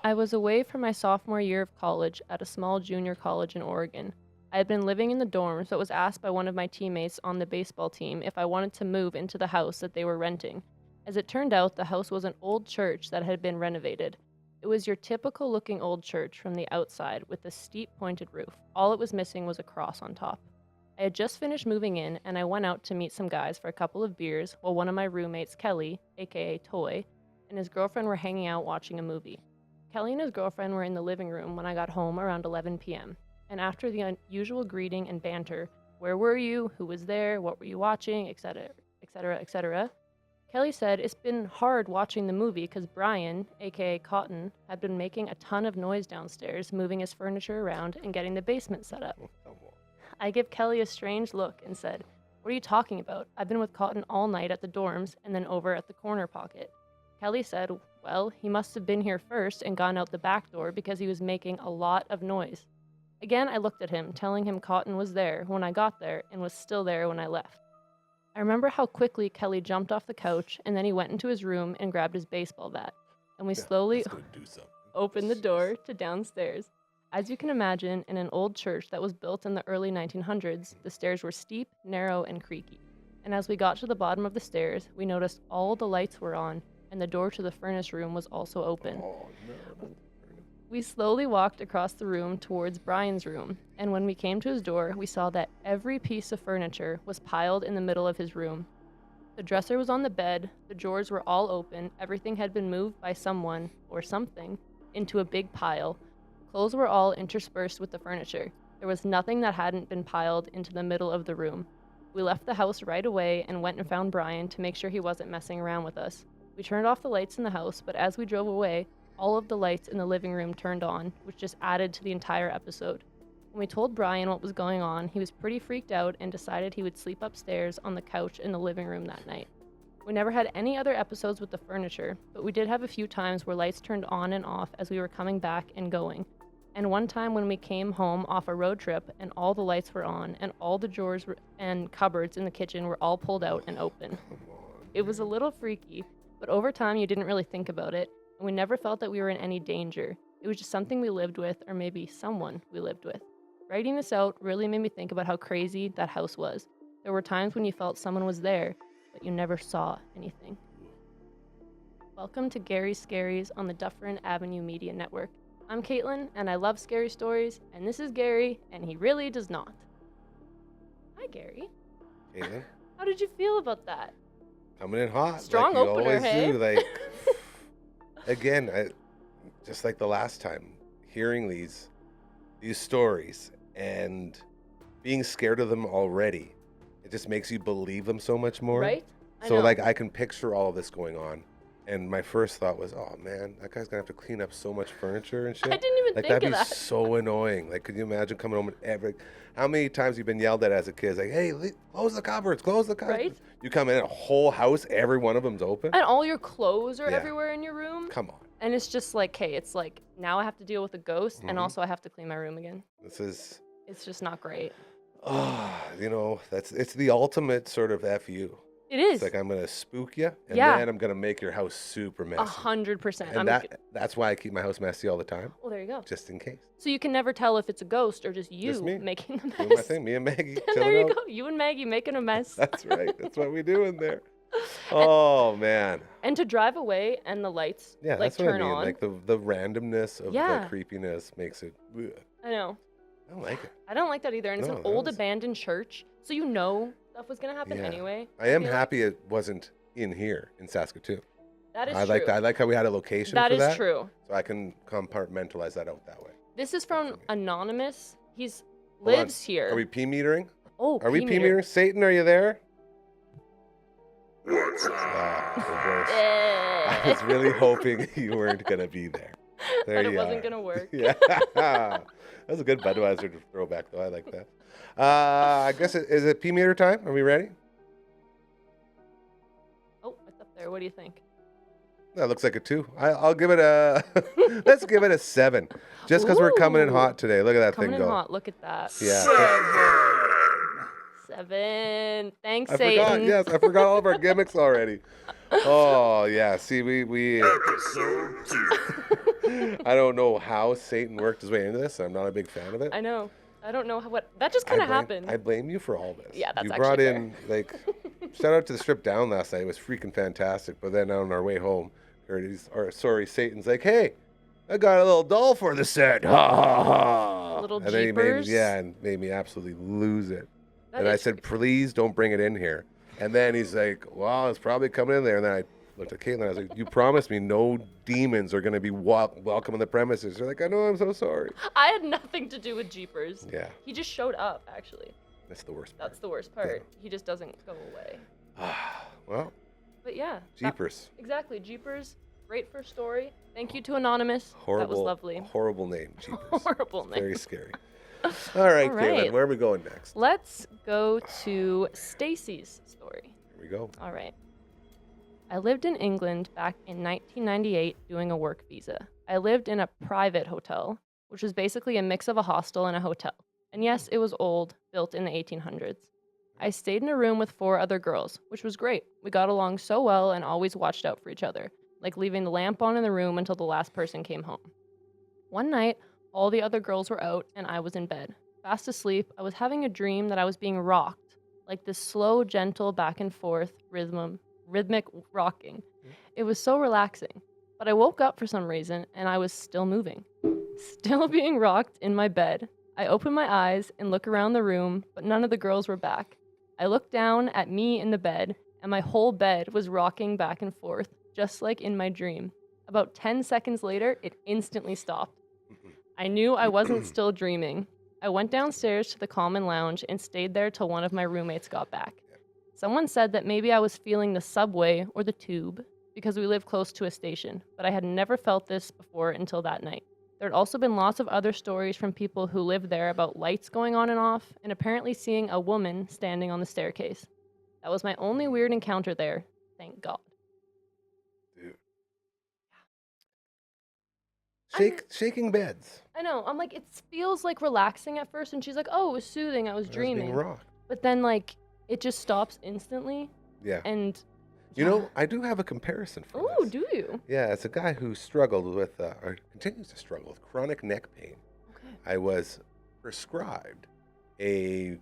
I was away for my sophomore year of college at a small junior college in Oregon. I had been living in the dorms, but was asked by one of my teammates on the baseball team if I wanted to move into the house that they were renting. As it turned out, the house was an old church that had been renovated. It was your typical looking old church from the outside with a steep pointed roof. All it was missing was a cross on top. I had just finished moving in, and I went out to meet some guys for a couple of beers while one of my roommates, Kelly, aka Toy, and his girlfriend were hanging out watching a movie. Kelly and his girlfriend were in the living room when I got home around 11 p.m., and after the usual greeting and banter, where were you, who was there, what were you watching, etc., etc., etc., Kelly said it's been hard watching the movie because Brian, aka Cotton, had been making a ton of noise downstairs, moving his furniture around and getting the basement set up. I give Kelly a strange look and said, "What are you talking about? I've been with Cotton all night at the dorms and then over at the corner pocket." Kelly said, "Well, he must have been here first and gone out the back door because he was making a lot of noise." Again, I looked at him, telling him Cotton was there when I got there and was still there when I left. I remember how quickly Kelly jumped off the couch and then he went into his room and grabbed his baseball bat. And we slowly opened the door to downstairs. As you can imagine, in an old church that was built in the early 1900s, the stairs were steep, narrow, and creaky. And as we got to the bottom of the stairs, we noticed all the lights were on, and the door to the furnace room was also open. Oh, no. We slowly walked across the room towards Brian's room, and when we came to his door, we saw that every piece of furniture was piled in the middle of his room. The dresser was on the bed, the drawers were all open, everything had been moved by someone, or something, into a big pile. Clothes were all interspersed with the furniture. There was nothing that hadn't been piled into the middle of the room. We left the house right away and went and found Brian to make sure he wasn't messing around with us. We turned off the lights in the house, but as we drove away, all of the lights in the living room turned on, which just added to the entire episode. When we told Brian what was going on, he was pretty freaked out and decided he would sleep upstairs on the couch in the living room that night. We never had any other episodes with the furniture, but we did have a few times where lights turned on and off as we were coming back and going. And one time when we came home off a road trip and all the lights were on and all the drawers and cupboards in the kitchen were all pulled out and open. It was a little freaky, but over time you didn't really think about it, and we never felt that we were in any danger. It was just something we lived with, or maybe someone we lived with. Writing this out really made me think about how crazy that house was. There were times when you felt someone was there, but you never saw anything. Welcome to Gary's Scaries on the Dufferin Avenue Media Network. I'm Caitlyn, and I love scary stories, and this is Gary, and he really does not. Hi, Gary. Caitlyn? How did you feel about that? Coming in hot. Strong like you opener, always hey? do. Again, just like the last time, hearing these stories and being scared of them already, it just makes you believe them so much more. Right? So I can picture all of this going on. And my first thought was, oh man, that guy's gonna have to clean up so much furniture and shit. I didn't even think that'd of be that. so annoying. Like, could you imagine coming home and how many times you've been yelled at as a kid? It's like, hey, close the cupboards, close the cupboards. Right? You come in, a whole house, every one of them's open. And all your clothes are Yeah. everywhere in your room. Come on. And it's just like, hey, it's like, now I have to deal with a ghost, and also I have to clean my room again. This is, It's just not great. it's the ultimate sort of FU. It is. It's like, I'm gonna spook you, and Yeah. then I'm gonna make your house super messy. 100%. And that's why I keep my house messy all the time, Well, there you go. just in case. So you can never tell if it's a ghost or just you Just me. making the mess. Doing my thing, me and Maggie. And chilling there you out. go. You and Maggie making a mess. That's right. That's what we do in there. Oh man. And to drive away and the lights Yeah, like that's what I turn mean. on. Like the randomness of Yeah. the creepiness makes it. Ugh. I know. I don't like it. I don't like that either. And it's No, an that old was- abandoned church, so you know stuff was gonna happen Yeah. anyway. I am feel like. happy it wasn't in here in Saskatoon. That is I true. like how we had a location That for is that. true. So I can compartmentalize that out that way. This is from Anonymous. He's Hold on. lives here. Are we P metering? Oh, Are we P P-meter. metering? Satan, are you there? What's up? Reverse. I Eh. was really hoping you weren't gonna be there. There But it you wasn't are. gonna work. Yeah, that was a good Budweiser throwback, though. I like that. I guess is it P meter time? Are we ready? Oh, it's up there. What do you think? That looks like a 2. I'll give it a. Let's give it a 7, just because we're coming in Ooh. hot today. Look at that Coming thing in go. hot. Look at that. Yeah. 7. Thanks, I forgot. Satan. Yes, I forgot all of our gimmicks already. Oh yeah. See, we Episode 2. I don't know how Satan worked his way into this. I'm not a big fan of it. I know. I don't know what that just kind of happened. I blame you for all this. Yeah, that's you actually brought fair. in like shout out to the strip down last night. It was freaking fantastic. But then on our way home, Satan's like, "Hey, I got a little doll for the set." Ha ha ha. Little and then jeepers. and made me absolutely lose it. That and I is said, "Please don't bring it in here." And then he's like, "Well, it's probably coming in there." And then I looked at Caitlyn. I was like, "You promised me no demons are going to be welcome on the premises." They're like, "I know. I'm so sorry." I had nothing to do with Jeepers. Yeah. He just showed up, actually. That's the worst part. That's the worst part. He just doesn't go away. Well. But yeah. Jeepers. Exactly. Jeepers. Great first story. Thank you to Anonymous. Horrible. That was lovely. Horrible name. Jeepers. Horrible name. Very scary. All right, Caitlyn. Where are we going next? Let's go to Stacy's story. Here we go. All right. I lived in England back in 1998 doing a work visa. I lived in a private hotel, which was basically a mix of a hostel and a hotel. And yes, it was old, built in the 1800s. I stayed in a room with 4 other girls, which was great. We got along so well and always watched out for each other, like leaving the lamp on in the room until the last person came home. One night, all the other girls were out and I was in bed. Fast asleep, I was having a dream that I was being rocked, like this slow, gentle, back and forth rhythmic rocking. It was so relaxing. But I woke up for some reason and I was still moving. Still being rocked in my bed. I open my eyes and look around the room, but none of the girls were back. I looked down at me in the bed, and my whole bed was rocking back and forth, just like in my dream. About 10 seconds later, it instantly stopped. I knew I wasn't still dreaming. I went downstairs to the common lounge and stayed there till one of my roommates got back. Someone said that maybe I was feeling the subway or the tube because we live close to a station, but I had never felt this before until that night. There had also been lots of other stories from people who lived there about lights going on and off, and apparently seeing a woman standing on the staircase. That was my only weird encounter there, thank God. Dude. Shaking beds. I know, I'm like, it feels like relaxing at first, and she's like, oh, it was soothing, I was dreaming. Being rocked. But then, like, it just stops instantly. Yeah. And... You know, I do have a comparison for this. Oh, do you? Yeah, it's a guy who struggled with, or continues to struggle with chronic neck pain. Okay. I was prescribed a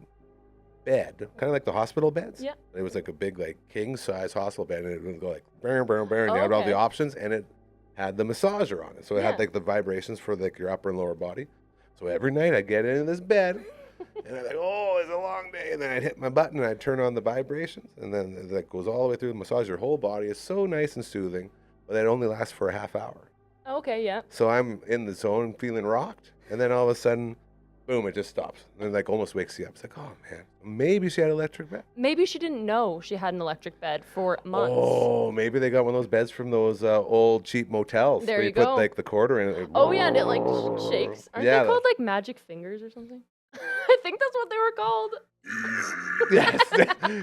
bed, kind of like the hospital beds. Yeah. It was like a big, like, king-size hospital bed, and it would go like, bam, bam, bam, and you had all the options, and it had the massager on it. So it had, like, the vibrations for, like, your upper and lower body. So every night I'd get into this bed, and I'm like, oh, it's a long day. And then I'd hit my button and I'd turn on the vibrations. And then that goes all the way through the massage. Your whole body is so nice and soothing, but it only lasts for a half hour. Okay, yeah. So I'm in the zone feeling rocked. And then all of a sudden, boom, it just stops. And it like almost wakes you up. It's like, oh man, maybe she had an electric bed. Maybe she didn't know she had an electric bed for months. Oh, maybe they got one of those beds from those old cheap motels. There where you put go. like the quarter in it. Oh yeah, and it like shakes. Aren't they called like magic fingers or something? I think that's what they were called. Yes,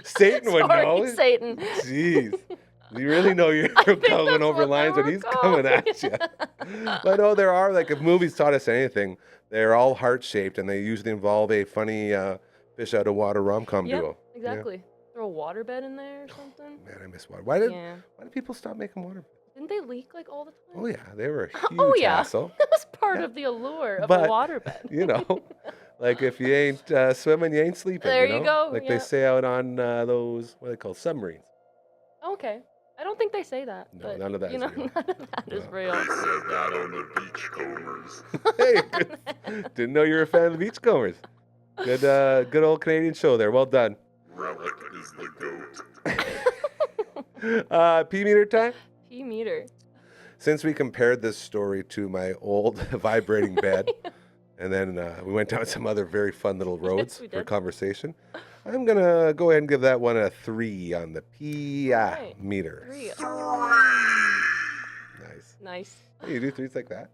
Satan would know. Satan. Jeez. You really know you're coming over lines when he's coming at you. But no, there are, like, if movies taught us anything, they're all heart-shaped, and they usually involve a funny fish out of water rom-com duo. Exactly. Yeah. Throw a waterbed in there or something. Man, I miss water. Why did people stop making water? Didn't they leak like all the time? Oh yeah, they were a huge hassle. That was part of the allure of a waterbed. You know, like if you ain't swimming, you ain't sleeping. There you go. Like they say out on those, what are they called, submarines. Okay. I don't think they say that. No, but, none of that is real. None of that is real. Said that on the Beachcombers. Hey, didn't know you were a fan of the Beachcombers. Good old Canadian show there. Well done. Relic is the goat. P meter time? P meter. Since we compared this story to my old vibrating bed, and then we went down some other very fun little roads for conversation, I'm going to go ahead and give that one a 3 on the P meter. 3. Nice. Hey, you do 3s like that?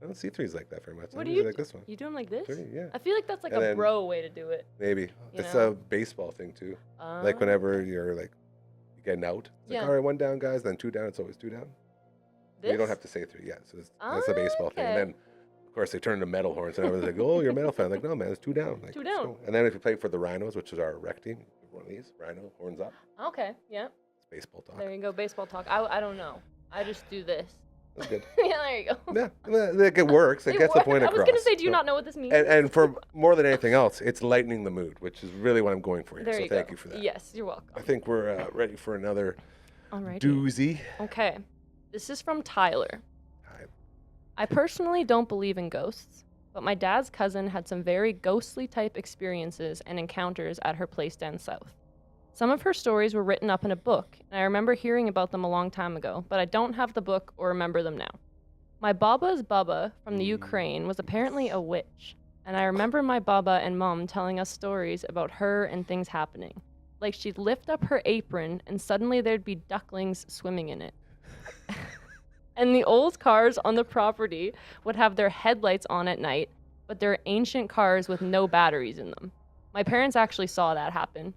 I don't see 3s like that very much. What do you like this one. You do them like this? 3, yeah. I feel like that's like a bro way to do it. Maybe. It's a baseball thing too. Like whenever you're like getting out. It's like, all right, 1 down, guys, then 2 down. It's always 2 down. You don't have to say 3 yet. So that's a baseball thing. And then, of course, they turn into metal horns, and everyone's like, "Oh, you're a metal fan." Like, no, man, it's 2 down. Like, 2 down. So, and then if you play for the Rhinos, which is our rec team, one of these Rhino horns up. Okay, yeah. It's baseball talk. There you go, baseball talk. I don't know. I just do this. That's good. Yeah, there you go. Yeah, like it works. It gets the point I across. was going to say, do you So- not know what this means? And for more than anything else, it's lightening the mood, which is really what I'm going for here. there So you thank go. you for that. Yes, you're welcome. I think we're ready for another Alrighty. doozy. Okay. This is from Tyler. Hi. I personally don't believe in ghosts, but my dad's cousin had some very ghostly type experiences and encounters at her place down south. Some of her stories were written up in a book, and I remember hearing about them a long time ago, but I don't have the book or remember them now. My Baba's Baba from the Ukraine was apparently a witch, and I remember my Baba and Mom telling us stories about her and things happening. Like she'd lift up her apron and suddenly there'd be ducklings swimming in it. And the old cars on the property would have their headlights on at night, but they're ancient cars with no batteries in them. My parents actually saw that happen.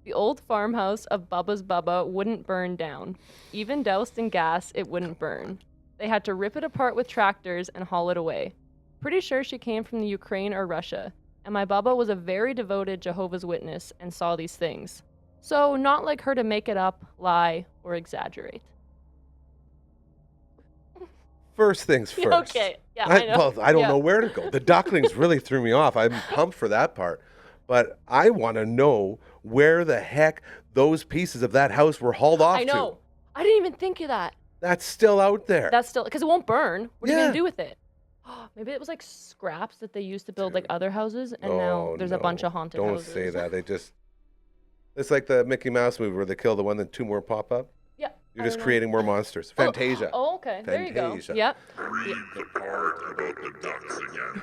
The old farmhouse of Bubba's Bubba wouldn't burn down. Even doused in gas, it wouldn't burn. They had to rip it apart with tractors and haul it away. Pretty sure she came from the Ukraine or Russia, and my Baba was a very devoted Jehovah's Witness and saw these things. So, not like her to make it up, lie, or exaggerate. First things first. Okay, yeah, I know. Well, I don't Yeah. know where to go. The ducklings really threw me off. I'm pumped for that part. But I want to know where the heck those pieces of that house were hauled off I know. to. I didn't even think of that. That's still out there. That's still, because it won't burn. What are you Yeah. going to do with it? Maybe it was like scraps that they used to build like other houses, and now Oh, there's a bunch no. of haunted Don't houses. say that. It's like the Mickey Mouse movie where they kill the one, then two more pop up. Yeah. You're I just don't know. creating more monsters. Fantasia. Oh, okay. There you go. Fantasia. Yep. Read the part about the ducks again.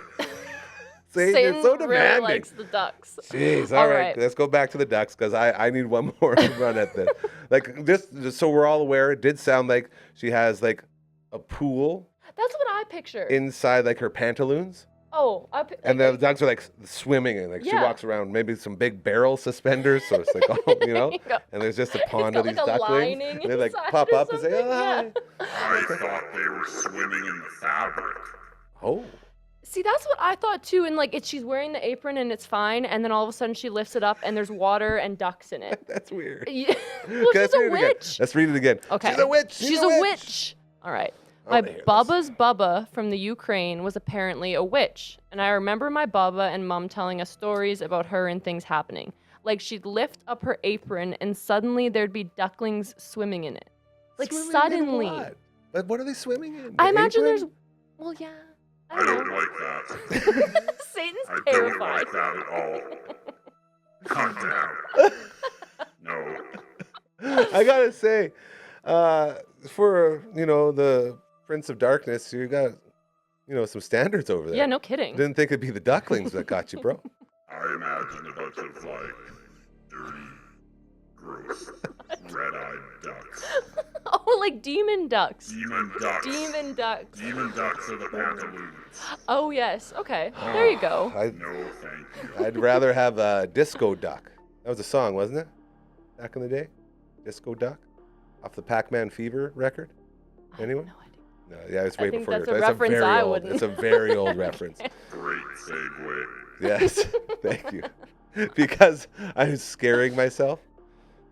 See, Satan it's so really demanding. likes the ducks. Jeez, All all right. right. Let's go back to the ducks because I need one more run at this. Like just so we're all aware, it did sound like she has like a pool That's what I picture. inside like her pantaloons, Oh, and the ducks are like swimming and like she Yeah. walks around maybe some big barrel suspenders, so it's like oh, you know, There you go. and there's just a It's pond got of these like a ducklings. lining And they like inside pop or up and say, something, "Oh, yeah. hi." I thought they were swimming in the fabric. Oh, See, that's what I thought too. And like, she's wearing the apron and it's fine, and then all of a sudden she lifts it up and there's water and ducks in it. that's weird. Yeah. Well, Okay, she's a witch. Let's read it again. Okay. She's a witch. She's a witch. All right. I My wanna hear this. Baba's Baba from the Ukraine was apparently a witch, and I remember my Baba and Mom telling us stories about her and things happening. Like she'd lift up her apron and suddenly there'd be ducklings swimming in it. Like Swimming in suddenly. what? But what are they swimming in? I The imagine apron? there's. Well, yeah. I I don't don't know. like that. Satan's I don't terrified. like that at all. Calm down. No. I gotta say, for the Prince of Darkness, you got some standards over there. Yeah, no kidding. Didn't think it'd be the ducklings that got you, bro. I imagine a bunch of like dirty, gross, red-eyed ducks. Oh, like demon ducks. Demon ducks. Demon ducks. Demon ducks are the pantaloons. Oh, yes. Okay. There you go. No, thank you. I'd rather have a disco duck. That was a song, wasn't it? Back in the day, disco duck, off the Pac-Man Fever record. Anyone? No idea. No, yeah, it's way I think before that's your a time. reference very I old. wouldn't. It's a very old reference. Great segue. Yes, thank you. Because I'm scaring myself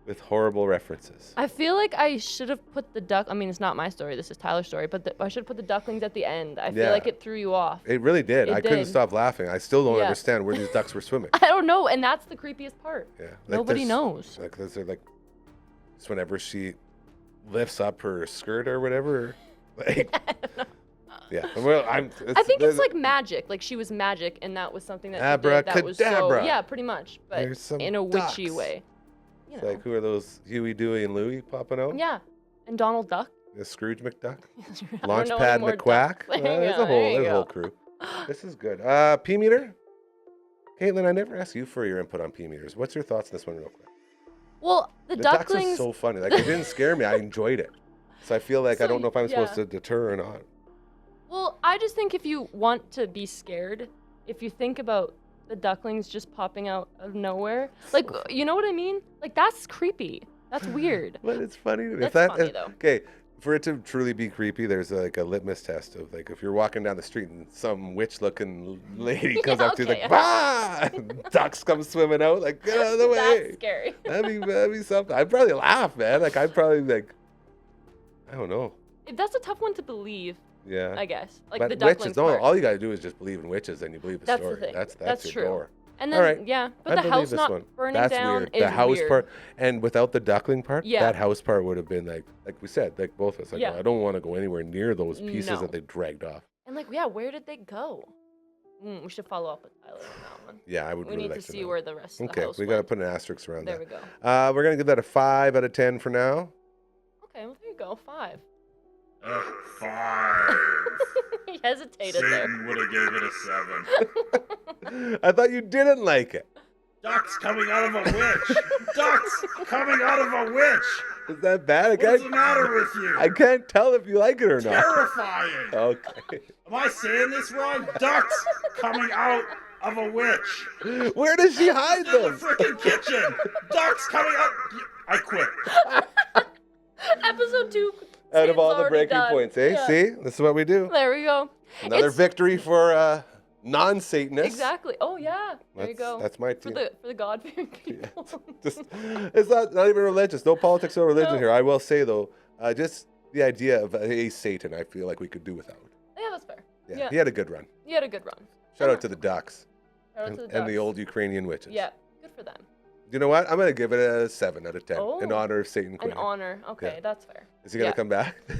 with horrible references. I feel like I should have put the duck. I mean, it's not my story. This is Tyler's story. But I should have put the ducklings at the end. I feel Yeah. like it threw you off. It really did. It I couldn't did. stop laughing. I still don't Yeah. understand where these ducks were swimming. I don't know, and that's the creepiest part. Yeah, like Nobody this- knows. Like this, like just whenever she lifts up her skirt or whatever. Like, yeah. Well, I think it's like magic. Like she was magic, and that was something that she did that was so Abracadabra. yeah, pretty much, but There's some in a witchy ducks. way. You It's know. like who are those Huey, Dewey, and Louie popping out? Yeah, and Donald Duck. The Scrooge McDuck, I don't know Launchpad any more McQuack. ducks. There There's you a go, there you there's a whole go. crew. This is good. P meter. Caitlin, I never asked you for your input on P meters. What's your thoughts on this one, real quick? Well, the Ducks ducklings. is so funny. Like it didn't scare me. I enjoyed it. So I feel like I So, don't know if I'm supposed yeah. to deter or not. Well, I just think if you want to be scared, if you think about the ducklings just popping out of nowhere, like, you know what I mean? Like, that's creepy. That's weird. But it's funny. That's funny, though. Okay, for it to truly be creepy, there's like a litmus test of like if you're walking down the street and some witch-looking lady comes Yeah, up to you okay. like, bah! And ducks come swimming out, like, get out of the way. That's scary. That'd be something. I'd probably laugh, man. Like I'd probably like, I don't know. That's a tough one to believe, Yeah. I guess. Like But the duckling witches, part. all you gotta do is just believe in witches, and you believe the That's the story. thing. That's That's your true. door. And All then, right. yeah, but I the believe house this not one. burning That's down weird. is The house weird. part, and without the duckling part, Yeah. that house part would have been like we said, like both of us. Like, Yeah. I don't want to go anywhere near those pieces No. that they dragged off. And like, yeah, where did they go? We should follow up with Tyler on that one. Yeah, I would We really need like to to see know. where the rest of the Okay, house we got to went. put an asterisk around There that. we go. We're gonna give that a 5 out of 10 for now. Okay, well, there you go. 5. 5. He hesitated there. Satan would have gave it a 7. I thought you didn't like it. Ducks coming out of a witch. Ducks coming out of a witch. Is that bad? What's the matter with you? I can't tell if you like it or not. Terrifying. Okay. Am I saying this wrong? Ducks coming out of a witch. Where does she hide In the them? freaking kitchen. Ducks coming out. I quit. Episode 2. Out of Satan's all the already breaking done. points, eh? Yeah. See? This is what we do. There we go. Another It's- victory for non-Satanists. Exactly. Oh yeah. There you go. That's my for team. the God-fearing people. It's not even religious. No politics or religion No. here. I will say, though, just the idea of a Satan, I feel like we could do without. Yeah, that's fair. Yeah, Yeah. he had a good run. You had a good run. Shout out to the Ducks Shout out and, to the and the Ducks. old Ukrainian witches. Yeah, good for them. You know what? I'm going to give it a 7 out of 10 in Oh. honor of Satan Queen. An honor. Okay, Yeah. that's fair. Is he going to Yeah. come back? Is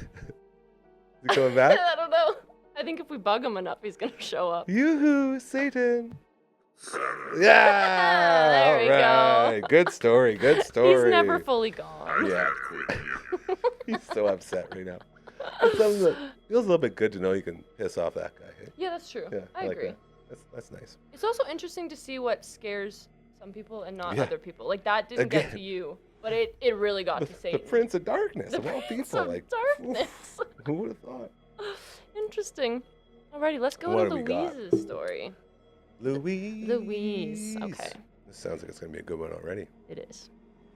he coming back? I don't know. I think if we bug him enough, he's gonna show up. Yoo-hoo, Satan. 7. Yeah. There we go. all right. Good story. Good story. He's never fully I gone. Yeah. can't quit you. He's so upset right now. It feels a little bit good to know you can piss off that guy. Hey? Yeah, that's true. Yeah, I like agree. that. That's nice. It's also interesting to see what scares some people and not Yeah. other people. Like that didn't get Again. to you, but it really got to The Satan. Prince of Darkness The of all Prince people. of Like Darkness. who would have thought? Interesting. Alrighty, let's go What to do we got? Louise's story. Louise. Louise. Okay. This sounds like it's gonna be a good one already. It is.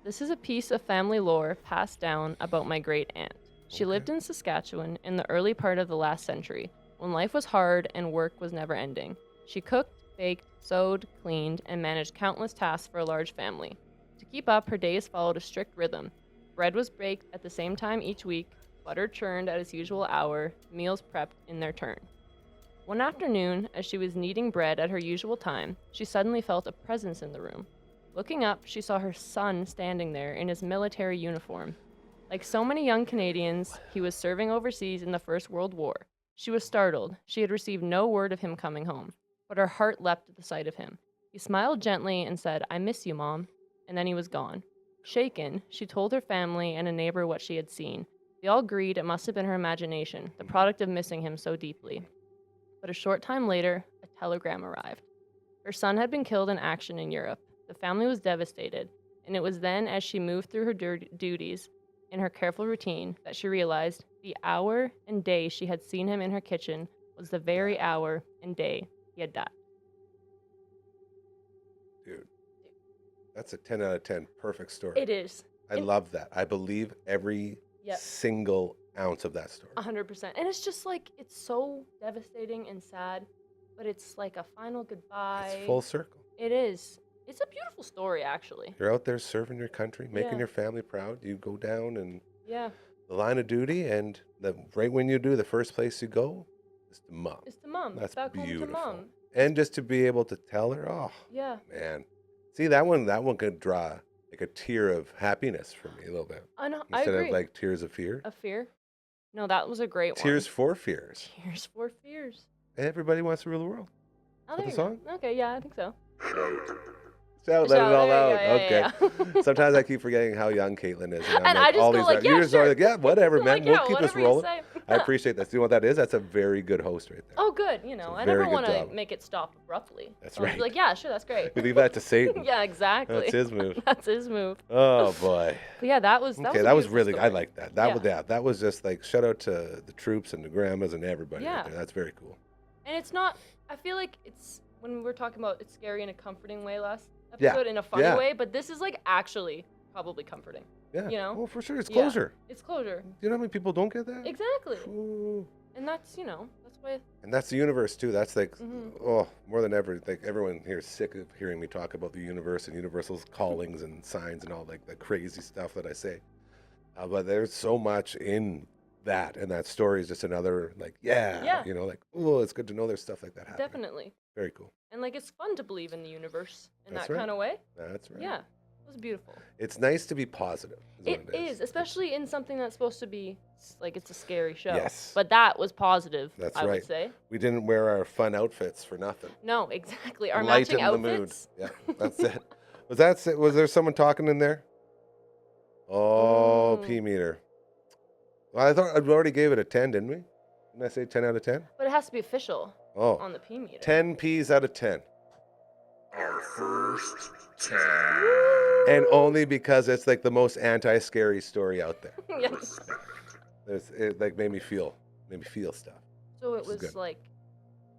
This is a piece of family lore passed down about my great aunt. She Okay. lived in Saskatchewan in the early part of the last century, when life was hard and work was never ending. She cooked, baked, sewed, cleaned, and managed countless tasks for a large family. To keep up, her days followed a strict rhythm. Bread was baked at the same time each week, butter churned at its usual hour, meals prepped in their turn. One afternoon, as she was kneading bread at her usual time, she suddenly felt a presence in the room. Looking up, she saw her son standing there in his military uniform. Like so many young Canadians, he was serving overseas in the First World War. She was startled. She had received no word of him coming home, but her heart leapt at the sight of him. He smiled gently and said, "I miss you, Mom," and then he was gone. Shaken, she told her family and a neighbor what she had seen. They all agreed it must have been her imagination, the product of missing him so deeply. But a short time later, a telegram arrived. Her son had been killed in action in Europe. The family was devastated, and it was then, as she moved through her duties in her careful routine, that she realized the hour and day she had seen him in her kitchen was the very hour and day he had died. Dude, that's a 10 out of 10 perfect story. It is. I love that. I believe every Yep. single ounce of that story. 100%. And it's just like, it's so devastating and sad, but it's like a final goodbye. It's full circle. It is. It's a beautiful story, actually. You're out there serving your country, making Yeah. your family proud. You go down and Yeah. the line of duty, and right when you do, the first place you go is to mom. It's to Mom. That's Back home to beautiful. Mom. And just to be able to tell her, oh Yeah. man, see that one could draw like a tear of happiness for me a little bit I know. I instead agree. of like tears of fear. A fear? No, that was a great one. Tears for fears. Tears for fears. Everybody wants to rule the world. Oh, With there the you go. Okay, yeah, I think so. Shout. Shout, let it Shout, all there out. you go, yeah, Okay. yeah. Sometimes I keep forgetting how young Caitlyn is. I'm And I just all go these like, you're yeah, just all sure. like, yeah, whatever, I'm man. like, We'll yeah, keep this whatever you rolling. say. I appreciate that. See what that is? That's a very good host right there. Oh, good. You know, a I very never good want to job. make it stop abruptly. That's So I'll right. be like, yeah, sure, that's great. We leave that to Satan. Yeah, exactly. That's his move. That's his move. Oh boy. But yeah, that was Okay, a that was beautiful really. I story. like that. That Yeah. was that was just like shout out to the troops and the grandmas and everybody Yeah. right there. That's very cool. And it's not. I feel like it's when we're talking about it's scary in a comforting way last Yeah, episode in a funny yeah. way, but this is like actually probably comforting. Yeah. You know? Well, for sure, it's Yeah. closure. It's closure. Do you know how many people don't get that? Exactly. Ooh. And that's that's why. And that's the universe too. That's like, Mhm. oh, more than ever. Like everyone here is sick of hearing me talk about the universe and universal's callings and signs and all like the crazy stuff that I say. But there's so much in that, and that story is just another like, yeah. Like, oh, it's good to know there's stuff like that happening. Definitely. Very cool. And like it's fun to believe in the universe in That's that right. kind of way. That's right. Yeah, it was beautiful. It's nice to be positive. It is, especially in something that's supposed to be like it's a scary show. Yes. But that was positive. That's I right. would say. We didn't wear our fun outfits for nothing. No, exactly. Our Lighten matching the outfits. mood. Yeah, that's it. Was there someone talking in there? Oh, P meter. Well, I thought I already gave it a 10, didn't we? Didn't I say 10 out of 10? But it has to be official Oh, on the P meter. 10 P's out of 10. Our first 10. And only because it's like the most anti-scary story out there. Yes. It like made me feel stuff. So it This is was good. like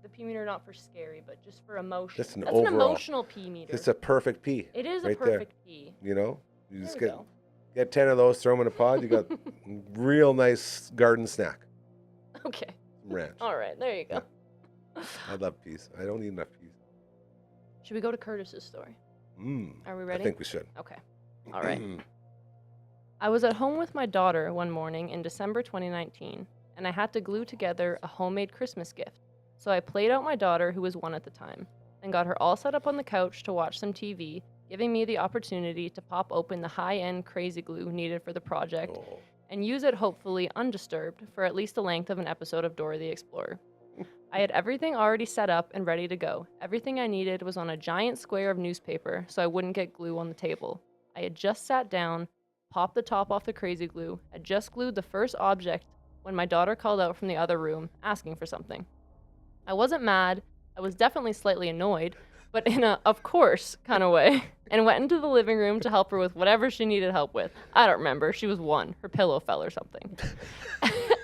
the P meter not for scary, but just for emotion. Just an That's an overall. emotional P meter. It's a perfect P. It is right a perfect P. You know, you just There we go. get 10 of those, throw them in a pod. You got real nice garden snack. Okay. Some ranch. All right. There you go. I love peas. I don't eat enough peas. Should we go to Curtis's story? Are we ready? I think we should. Okay. All right. I was at home with my daughter one morning in December 2019, and I had to glue together a homemade Christmas gift. So I played out my daughter, who was 1 at the time, and got her all set up on the couch to watch some TV, giving me the opportunity to pop open the high-end crazy glue needed for the project Oh. and use it hopefully undisturbed for at least the length of an episode of Dora the Explorer. I had everything already set up and ready to go. Everything I needed was on a giant square of newspaper so I wouldn't get glue on the table. I had just sat down, popped the top off the crazy glue, had just glued the first object when my daughter called out from the other room, asking for something. I wasn't mad, I was definitely slightly annoyed, but in a of course kind of way, and went into the living room to help her with whatever she needed help with. I don't remember, she was 1, her pillow fell or something.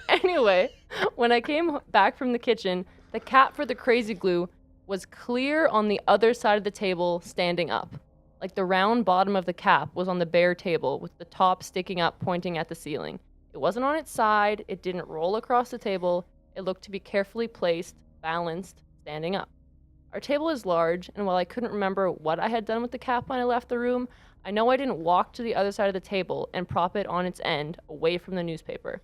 Anyway, when I came back from the kitchen, the cap for the crazy glue was clear on the other side of the table, standing up. Like the round bottom of the cap was on the bare table with the top sticking up, pointing at the ceiling. It wasn't on its side, it didn't roll across the table, it looked to be carefully placed, balanced, standing up. Our table is large, and while I couldn't remember what I had done with the cap when I left the room, I know I didn't walk to the other side of the table and prop it on its end, away from the newspaper.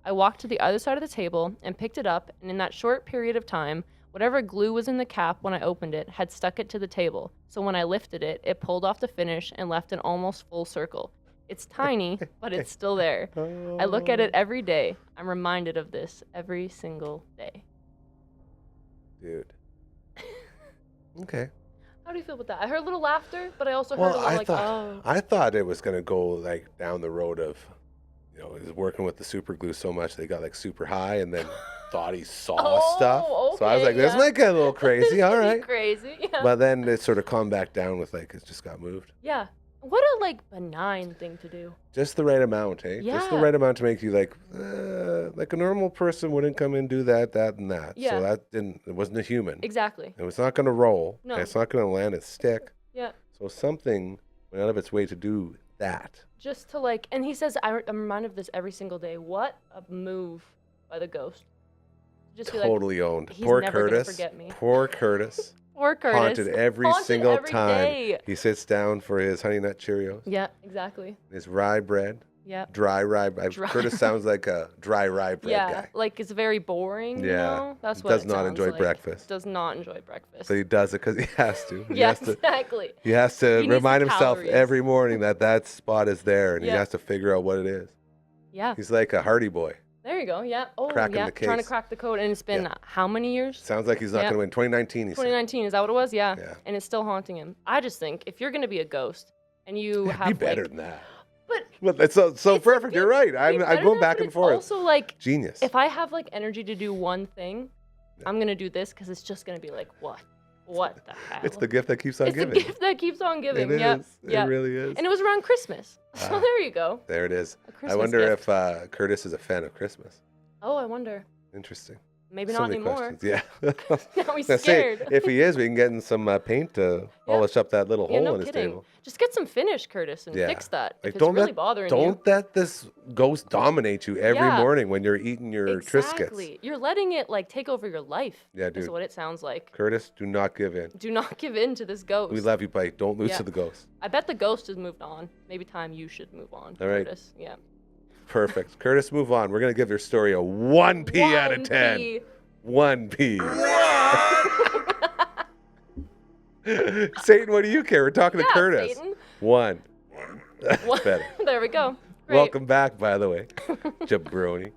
I walked to the other side of the table and picked it up, and in that short period of time, whatever glue was in the cap when I opened it had stuck it to the table, so when I lifted it, it pulled off the finish and left an almost full circle. It's tiny, but it's still there. I look at it every day. I'm reminded of this every single day. Dude. Okay. How do you feel about that? I heard a little laughter, but I also heard a little oh. I thought it was gonna go like down the road of, he's working with the super glue so much they got like super high and then thought he saw stuff. So I was like, this might get a little crazy. All right. Crazy. Yeah. But then it sort of calmed back down with like it just got moved. Yeah. What a benign thing to do. Just the right amount, eh? Just the Yeah. right amount to make you like a normal person wouldn't come and do that, and that. Yeah. So it wasn't a human. Exactly. It was not going to roll. No. And it's not going to land its stick. Yeah. So something went out of its way to do that. Just to and he says, I'm reminded of this every single day. What a move by the ghost. Just Totally owned. he's Poor never gonna Curtis. forget me. Poor Curtis. Poor Curtis. Haunted every single every time day. he sits down for his Honey Nut Cheerios, Yeah, exactly. his rye bread, Yeah. dry rye. Dry Curtis sounds like a dry rye bread Yeah, guy. it's very boring, you Yeah. know? That's what Does it not sounds enjoy like. breakfast. Does not enjoy breakfast. So he does it because he has to. Yeah, exactly. He has to He needs remind the himself calories. every morning that spot is there, and he Yeah. has to figure out what it is. Yeah. He's like a Hardy Boy. There you go. Yeah. Oh, Cracking yeah. the Trying to case. crack the code. And it's been how many years? Sounds like he's not Yeah. going to win. 2019, he said. 2019. Is that what it was? Yeah. Yeah. And it's still haunting him. I just think if you're going to be a ghost and you have Be better than that. But Well, it's so it's perfect. You're right. I'm better going than back that, and but forth. Also, Genius. if I have energy to do one thing, I'm going to do this because it's just going to be what? What the hell? It's the gift that keeps on It's giving. the gift that keeps on giving. It Yep. is. Yep. It really is. And it was around Christmas. So Ah. there you go. There it is. A Christmas I wonder gift. if Curtis is a fan of Christmas. Oh, I wonder. Interesting. Maybe So not many anymore. questions. Yeah. Now he's Now, say, scared. if he is, we can get in some paint to polish up that little Yeah, hole no in his kidding. table. Just get some finish, Curtis, and Yeah. fix that. Like, If it's really bothering you. Don't let this ghost dominate you every Yeah. morning when you're eating your Triscuits. Exactly. You're letting it take over your life. Yeah, Is dude. what it sounds like. Curtis, do not give in. Do not give in to this ghost. We love you, buddy. Don't lose Yeah. to the ghost. I bet the ghost has moved on. Maybe time you should move on, All right. Curtis. Yeah. Perfect. Curtis, move on. We're going to give your story a 1P out of 10. 1P. 1P. Satan, what do you care? We're talking to Curtis. Satan. 1. One. Better. There we go. Great. Welcome back, by the way. Jabroni.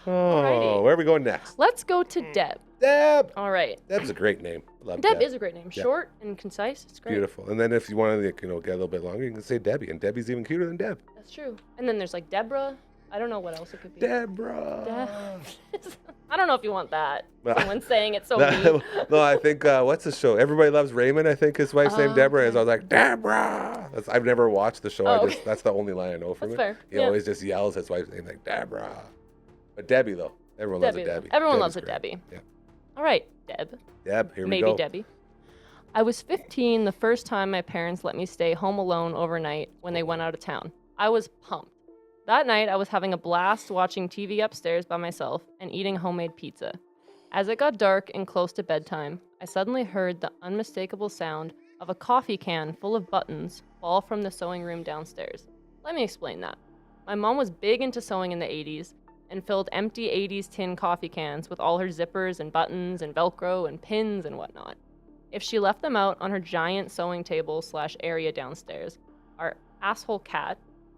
Oh, Alrighty. where are we going next? Let's go to Deb. Deb. All right. Deb's a great name. I love Deb is a great name. Yeah. Short and concise. It's great. Beautiful. And then if you want to, get a little bit longer, you can say Debbie, and Debbie's even cuter than Deb. That's true. And then there's like Deborah. I don't know what else it could be. Deborah. I don't know if you want that. No. Someone saying it so mean. No, I think what's the show? Everybody Loves Raymond. I think his wife's name Deborah is. I Okay. was like, Deborah. I've never watched the show. Oh, okay. That's the only line I know from That's it. fair. He Yeah. always just yells his wife's name like Deborah. But Debbie though, everyone loves a Debbie. Everyone Debbie's loves a great. Debbie. Yeah. All right, Deb. Deb, here we Maybe go. Debbie. I was 15 the first time my parents let me stay home alone overnight when they went out of town. I was pumped. That night, I was having a blast watching TV upstairs by myself and eating homemade pizza. As it got dark and close to bedtime, I suddenly heard the unmistakable sound of a coffee can full of buttons fall from the sewing room downstairs. Let me explain that. My mom was big into sewing in the 80s and filled empty 80s tin coffee cans with all her zippers and buttons and Velcro and pins and whatnot. If she left them out on her giant sewing table / area downstairs, our asshole cat,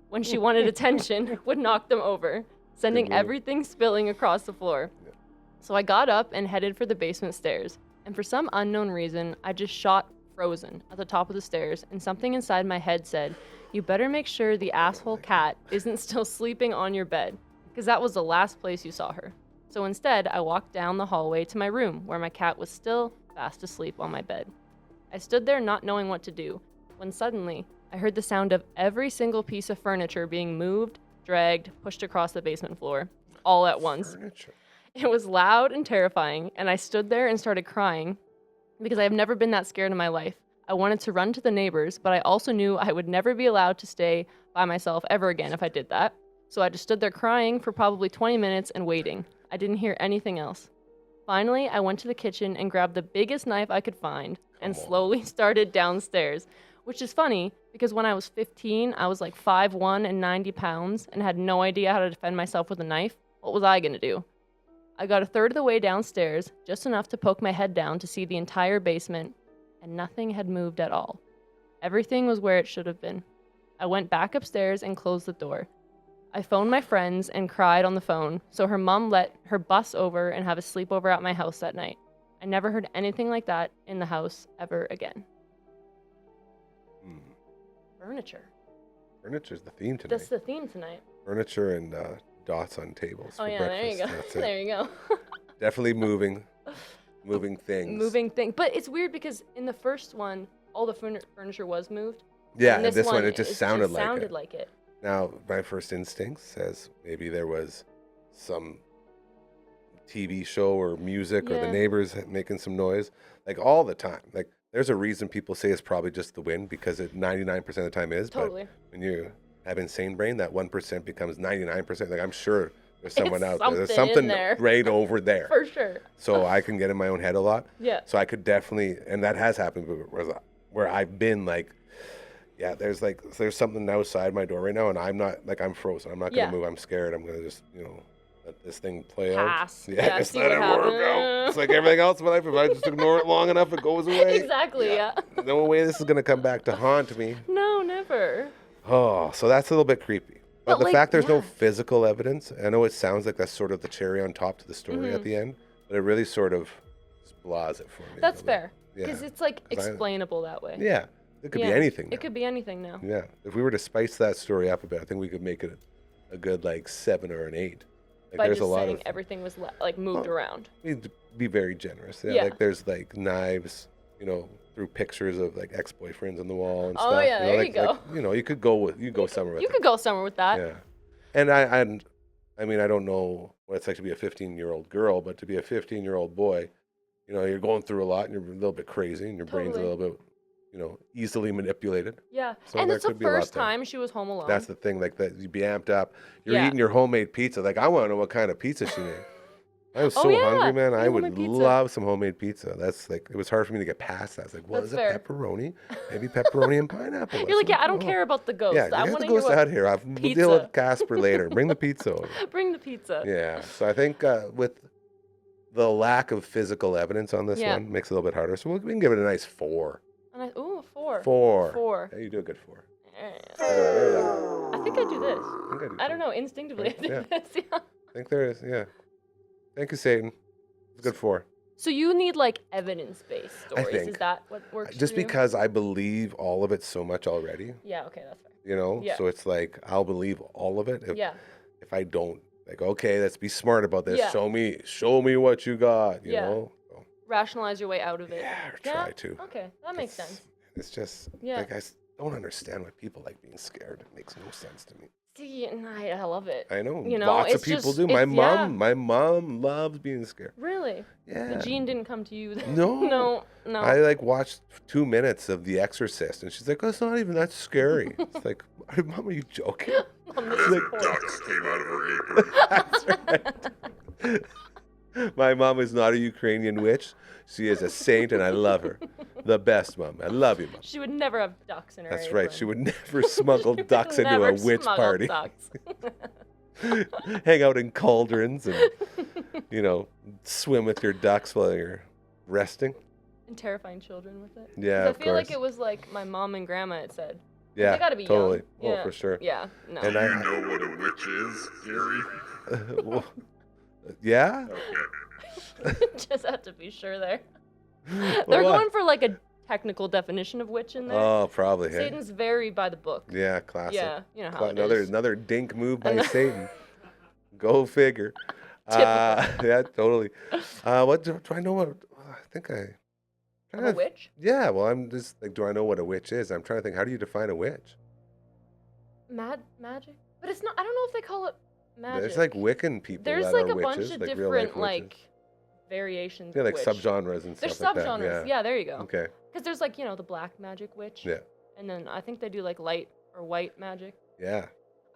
when she wanted attention, would knock them over, sending Good move. everything spilling across the floor. Yeah. So I got up and headed for the basement stairs, and for some unknown reason, I just shot frozen at the top of the stairs, and something inside my head said, "You better make sure the asshole cat isn't still sleeping on your bed, because that was the last place you saw her." So instead, I walked down the hallway to my room, where my cat was still fast asleep on my bed. I stood there not knowing what to do, when suddenly, I heard the sound of every single piece of furniture being moved, dragged, pushed across the basement floor, all at once. Furniture. It was loud and terrifying, and I stood there and started crying because I have never been that scared in my life. I wanted to run to the neighbors, but I also knew I would never be allowed to stay by myself ever again if I did that. So I just stood there crying for probably 20 minutes and waiting. I didn't hear anything else. Finally, I went to the kitchen and grabbed the biggest knife I could find and Come on. slowly started downstairs, which is funny because when I was 15, I was like 5'1" and 90 pounds and had no idea how to defend myself with a knife. What was I going to do? I got a third of the way downstairs, just enough to poke my head down to see the entire basement, and nothing had moved at all. Everything was where it should have been. I went back upstairs and closed the door. I phoned my friends and cried on the phone, so her mom let her bus over and have a sleepover at my house that night. I never heard anything like that in the house ever again. Hmm. Furniture. Furniture's the theme tonight. That's the theme tonight. Furniture and dots on tables Oh for yeah, breakfast. there you go. That's it. There you go. Definitely moving things. Moving thing. But it's weird because in the first one, all the furniture was moved. Yeah, and and this one it just sounded like it. it. Now, my first instinct says maybe there was some TV show or music or the Yeah. neighbors making some noise, like all the time. Like there's a reason people say it's probably just the wind because it 99% of the time is. Totally. But when you have insane brain, that 1% becomes 99%. Like I'm sure there's someone out there. There's something in something there. right over there. For sure. So I can get in my own head a lot. Yeah. So I could definitely, and that has happened where I've been like, yeah, there's something outside my door right now, and I'm not like I'm frozen. I'm not gonna Yeah. move. I'm scared. I'm gonna just let this thing play Pass. out. Yeah, just see let what it work out. happens. It's like everything else in my life. If I just ignore it long enough, it goes away. Exactly. Yeah. No way this is gonna come back to haunt me. No, never. Oh, so that's a little bit creepy. But But, the like, fact there's no yeah. physical evidence, I know it sounds like that's sort of the cherry on top to the story at the end, but it really sort of blahs it for me. That's a little. fair. Yeah. Because it's like 'Cause I- explainable that way. Yeah. It could be Yeah, anything. Now. It could be anything now. Yeah. If we were to spice that story up a bit, I think we could make it a good like 7 or an 8. Like By there's just a lot saying of everything was like moved Oh. around. we'd be very generous. Yeah, Yeah. like there's like knives, through pictures of like ex-boyfriends on the wall and Oh, stuff. yeah, there you like, go. you could go somewhere with You it. could go somewhere with that. Yeah. And I mean, I don't know what it's like to be a 15-year-old girl, but to be a 15-year-old boy, you're going through a lot and you're a little bit crazy and your brain's a Totally. little bit, easily manipulated. Yeah. So And there it's the could be a lot first there. time she was home alone. That's the thing, like that you'd be amped up. You're Yeah. eating your homemade pizza. Like I want to know what kind of pizza she made. I was Oh, so yeah, hungry, man. I eat would homemade pizza. love some homemade pizza. That's like, it was hard for me to get past that. I was like, what That's is fair. it? Pepperoni? Maybe pepperoni and pineapple. You're That's like, yeah, what I don't know. care about the ghost. Yeah, I get want the to hear ghost what out here. We'll deal pizza. with Casper later. Bring the pizza over. Bring the pizza. Yeah. So I think with the lack of physical evidence on this Yeah. one makes it a little bit harder. So we can give it a nice 4. And ooh, 4. 4. 4. Yeah, you do a good 4. I think I do this. I think I do. I don't know. Instinctively, I Yeah. do this. Yeah. I think there is. Yeah. Thank you, Satan. It's a good 4. So you need like evidence-based I stories. Is think. that what works? Just for you? because I believe all of it so much already, Yeah. Okay, that's fair. you know? Yeah. So it's like, I'll believe all of it. Yeah. If I don't, like, okay, let's be smart about this. Yeah. Show me what you got, you Yeah. know? So, Rationalize your way out of it. yeah, or Yeah? try to. Okay, that makes It's- sense. It's just, Yeah. like, don't understand why people like being scared. It makes no sense to me. See, and I love it. I know, You know, lots of it's people just- do. My it's- yeah. mom loves being scared. Really? Yeah. The gene didn't come to you. No. no. I like watched 2 minutes of The Exorcist, and she's like, "Oh, it's not even that scary." It's like, Mom, are you joking? Mom, this is like, poor. Ducks came out of her apron. That's right. My mom is not a Ukrainian witch. She is a saint, and I love her. The best, Mom. I love you, Mom. She would never have ducks in her That's apron. right. She would never smuggle She would ducks into never a witch smuggle party. Ducks. Hang out in cauldrons and, swim with your ducks while you're resting. And terrifying children with it. 'Cause Yeah, I of feel like course. it was like my mom and grandma had said. Yeah, They gotta be totally. young. Oh, Yeah. for sure. Yeah, no. And Do I- you know what a witch is, Gary? Well, yeah? Okay. Just have to be sure there. Well, They're what? going for like a technical definition of witch in there. Oh, probably. Hey? Satan's very by the book. Yeah, classic. Yeah, you know how it Another is. another dink move by Ano- Satan. Go figure. Yeah, totally. What do I know? What I think I. Of a witch? Yeah, well, I'm just like, do I know what a witch is? I'm trying to think. How do you define a witch? Magic? But it's not. I don't know if they call it magic. There's like Wiccan people There's that like are a bunch witches, of like real life different like witches. variations. Yeah, of like witch. subgenres and There's stuff like subgenres. that. Yeah, there you go. Okay. Because there's like the black magic witch. Yeah. And then I think they do like light or white magic. Yeah.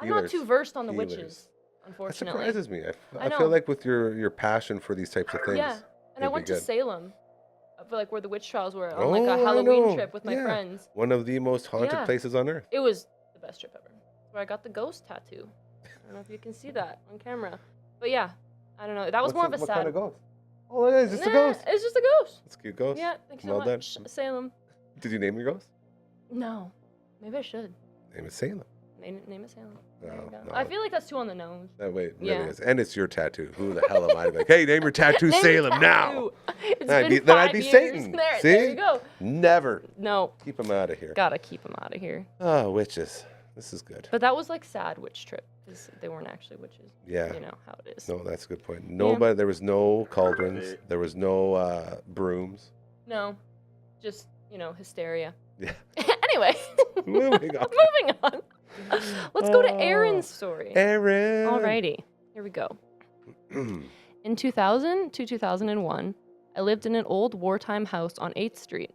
I'm not too Healers. versed on the Healers. witches, That unfortunately. surprises me. I I know. feel like with your passion for these types of things. Yeah, and I it'd be went to good. Salem, for like where the witch trials were on like a Oh, I Halloween know. trip with my Yeah. friends. One of the most haunted Yeah. places on earth. It was the best trip ever. Where I got the ghost tattoo. I don't know if you can see that on camera, but yeah, I don't know. That was more of a what sad. kind of ghost? Oh, it is just a Nah, ghost. It's just a ghost. It's a cute ghost. Yeah, thank you Well so done. much, Salem. Did you name your ghost? No, maybe I should Name it Salem. name it Salem. There you No, go. no. I feel like that's too on the nose. That way it really Yeah. is. And it's your tattoo. Who the hell am I to be like, hey, name your tattoo Name Salem it now? tattoo. It's Then I'd been be- then I'd 5 be years. Satan. There See? you go. Never. No, Keep him out of here. gotta keep them out of here. Oh, witches. This is good. But that was like sad witch trip because they weren't actually witches. Yeah. You know how it is. No, that's a good point. Nobody. There was no cauldrons. There was no brooms. No, just hysteria. Yeah. Anyway, Moving on. moving on. Let's go to Aaron's story. Aaron. Alrighty, here we go. In 2000 to 2001, I lived in an old wartime house on 8th Street.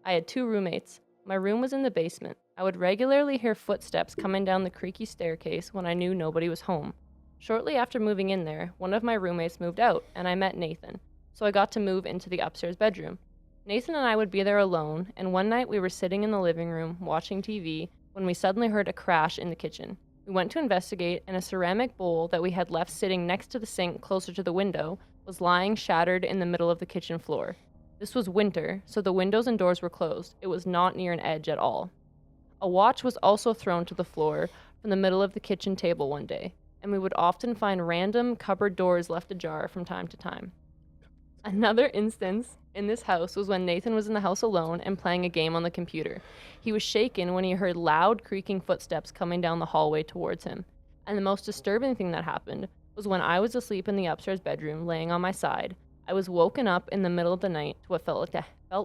I had 2 roommates. My room was in the basement. I would regularly hear footsteps coming down the creaky staircase when I knew nobody was home. Shortly after moving in there, one of my roommates moved out, and I met Nathan, so I got to move into the upstairs bedroom. Nathan and I would be there alone, and one night we were sitting in the living room watching TV when we suddenly heard a crash in the kitchen. We went to investigate, and a ceramic bowl that we had left sitting next to the sink closer to the window was lying shattered in the middle of the kitchen floor. This was winter, so the windows and doors were closed. It was not near an edge at all. A watch was also thrown to the floor from the middle of the kitchen table one day, and we would often find random cupboard doors left ajar from time to time. Another instance in this house was when Nathan was in the house alone and playing a game on the computer. He was shaken when he heard loud creaking footsteps coming down the hallway towards him. And the most disturbing thing that happened was when I was asleep in the upstairs bedroom, laying on my side, I was woken up in the middle of the night to what felt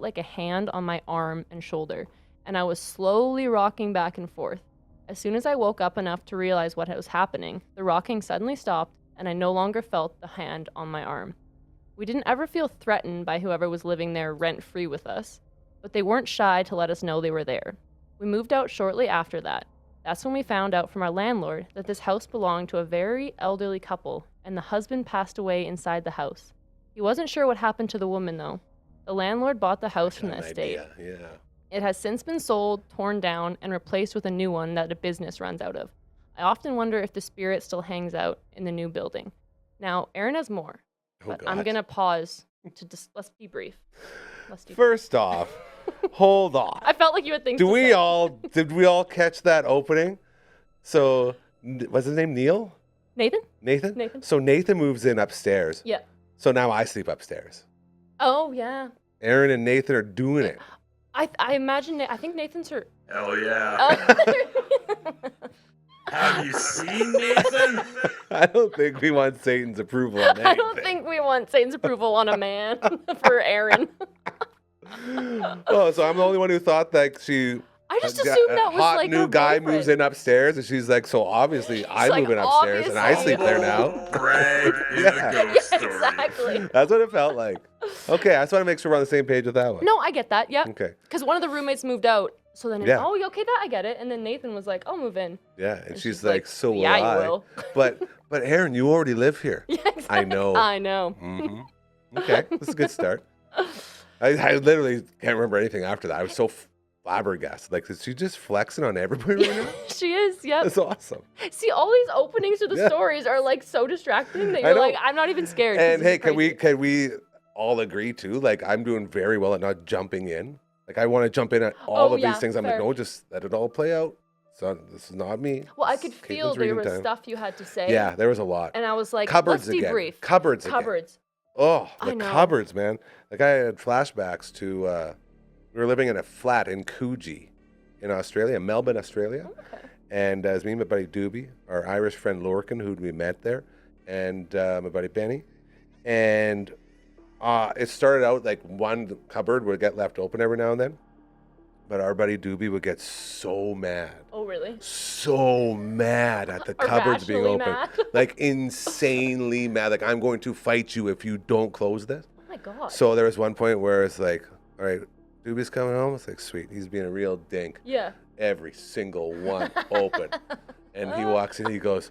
like a hand on my arm and shoulder, and I was slowly rocking back and forth. As soon as I woke up enough to realize what was happening, the rocking suddenly stopped, and I no longer felt the hand on my arm. We didn't ever feel threatened by whoever was living there rent-free with us, but they weren't shy to let us know they were there. We moved out shortly after that. That's when we found out from our landlord that this house belonged to a very elderly couple, and the husband passed away inside the house. He wasn't sure what happened to the woman, though. The landlord bought the house from the An estate. idea, yeah. It has since been sold, torn down, and replaced with a new one that a business runs out of. I often wonder if the spirit still hangs out in the new building. Now, Aaron has more, Oh, but God. I'm going to pause to let's be brief. First off, hold on. I felt like you had things Did to we say. all catch that opening? So, what's his name? Neil? Nathan? Nathan? So Nathan moves in upstairs. Yeah. So now I sleep upstairs. Oh, yeah. Aaron and Nathan are doing it. I imagine, I think Nathan's her. Hell yeah. Oh. Have you seen Nathan? I don't think we want Satan's approval on anything. I don't think we want Satan's approval on a man for Aaron. Oh, so I'm the only one who thought that she. I just a assumed that was hot like new her guy boyfriend. moves in upstairs, and she's like, so obviously I'm like, moving upstairs, and I obviously. sleep there now. Brag in Yeah. a ghost Yeah, story. exactly. That's what it felt like. Okay, I just want to make sure we're on the same page with that one. No, I get that. Yep. Okay. Because one of the roommates moved out. So then, Yeah. oh, okay, that I get it. And then Nathan was like, I'll move in. Yeah, and And she's like, so will yeah, I. you will. But Aaron, you already live here. Yeah, exactly. I know. I know. hmm Okay, this is a good start. I literally can't remember anything after that. I was so flabbergasted. Like, is she just flexing on everybody right now? She is, yep. That's awesome. See, all these openings to the Yeah. stories are like so distracting that I you're know. like, I'm not even scared. 'cause And this hey, is crazy. can we all agree too? Like, I'm doing very well at not jumping in. Like, I want to jump in at all Oh, of yeah, these things. I'm fair. like, no, just let it all play out. So this is not me. Well, I This could is feel Caitlin's there reading was time. stuff you had to say. Yeah, there was a lot. And I was like, Cupboards let's again. debrief. Cupboards again. Cupboards. Oh, I the know. cupboards, man. Like, I had flashbacks to, we were living in a flat in Coogee in Australia, Melbourne, Australia. Okay. And as me and my buddy Doobie, our Irish friend Lorcan, who we met there, and my buddy Benny. And it started out like one cupboard would get left open every now and then. But our buddy Doobie would get so mad. Oh, really? So mad at the cupboards being Irrationally open. mad? Like insanely mad. Like, I'm going to fight you if you don't close this. Oh my God. So there was one point where it's like, all right, Doobie's coming home. It's like, sweet. He's being a real dink. Yeah. Every single one open. And he walks in, he goes,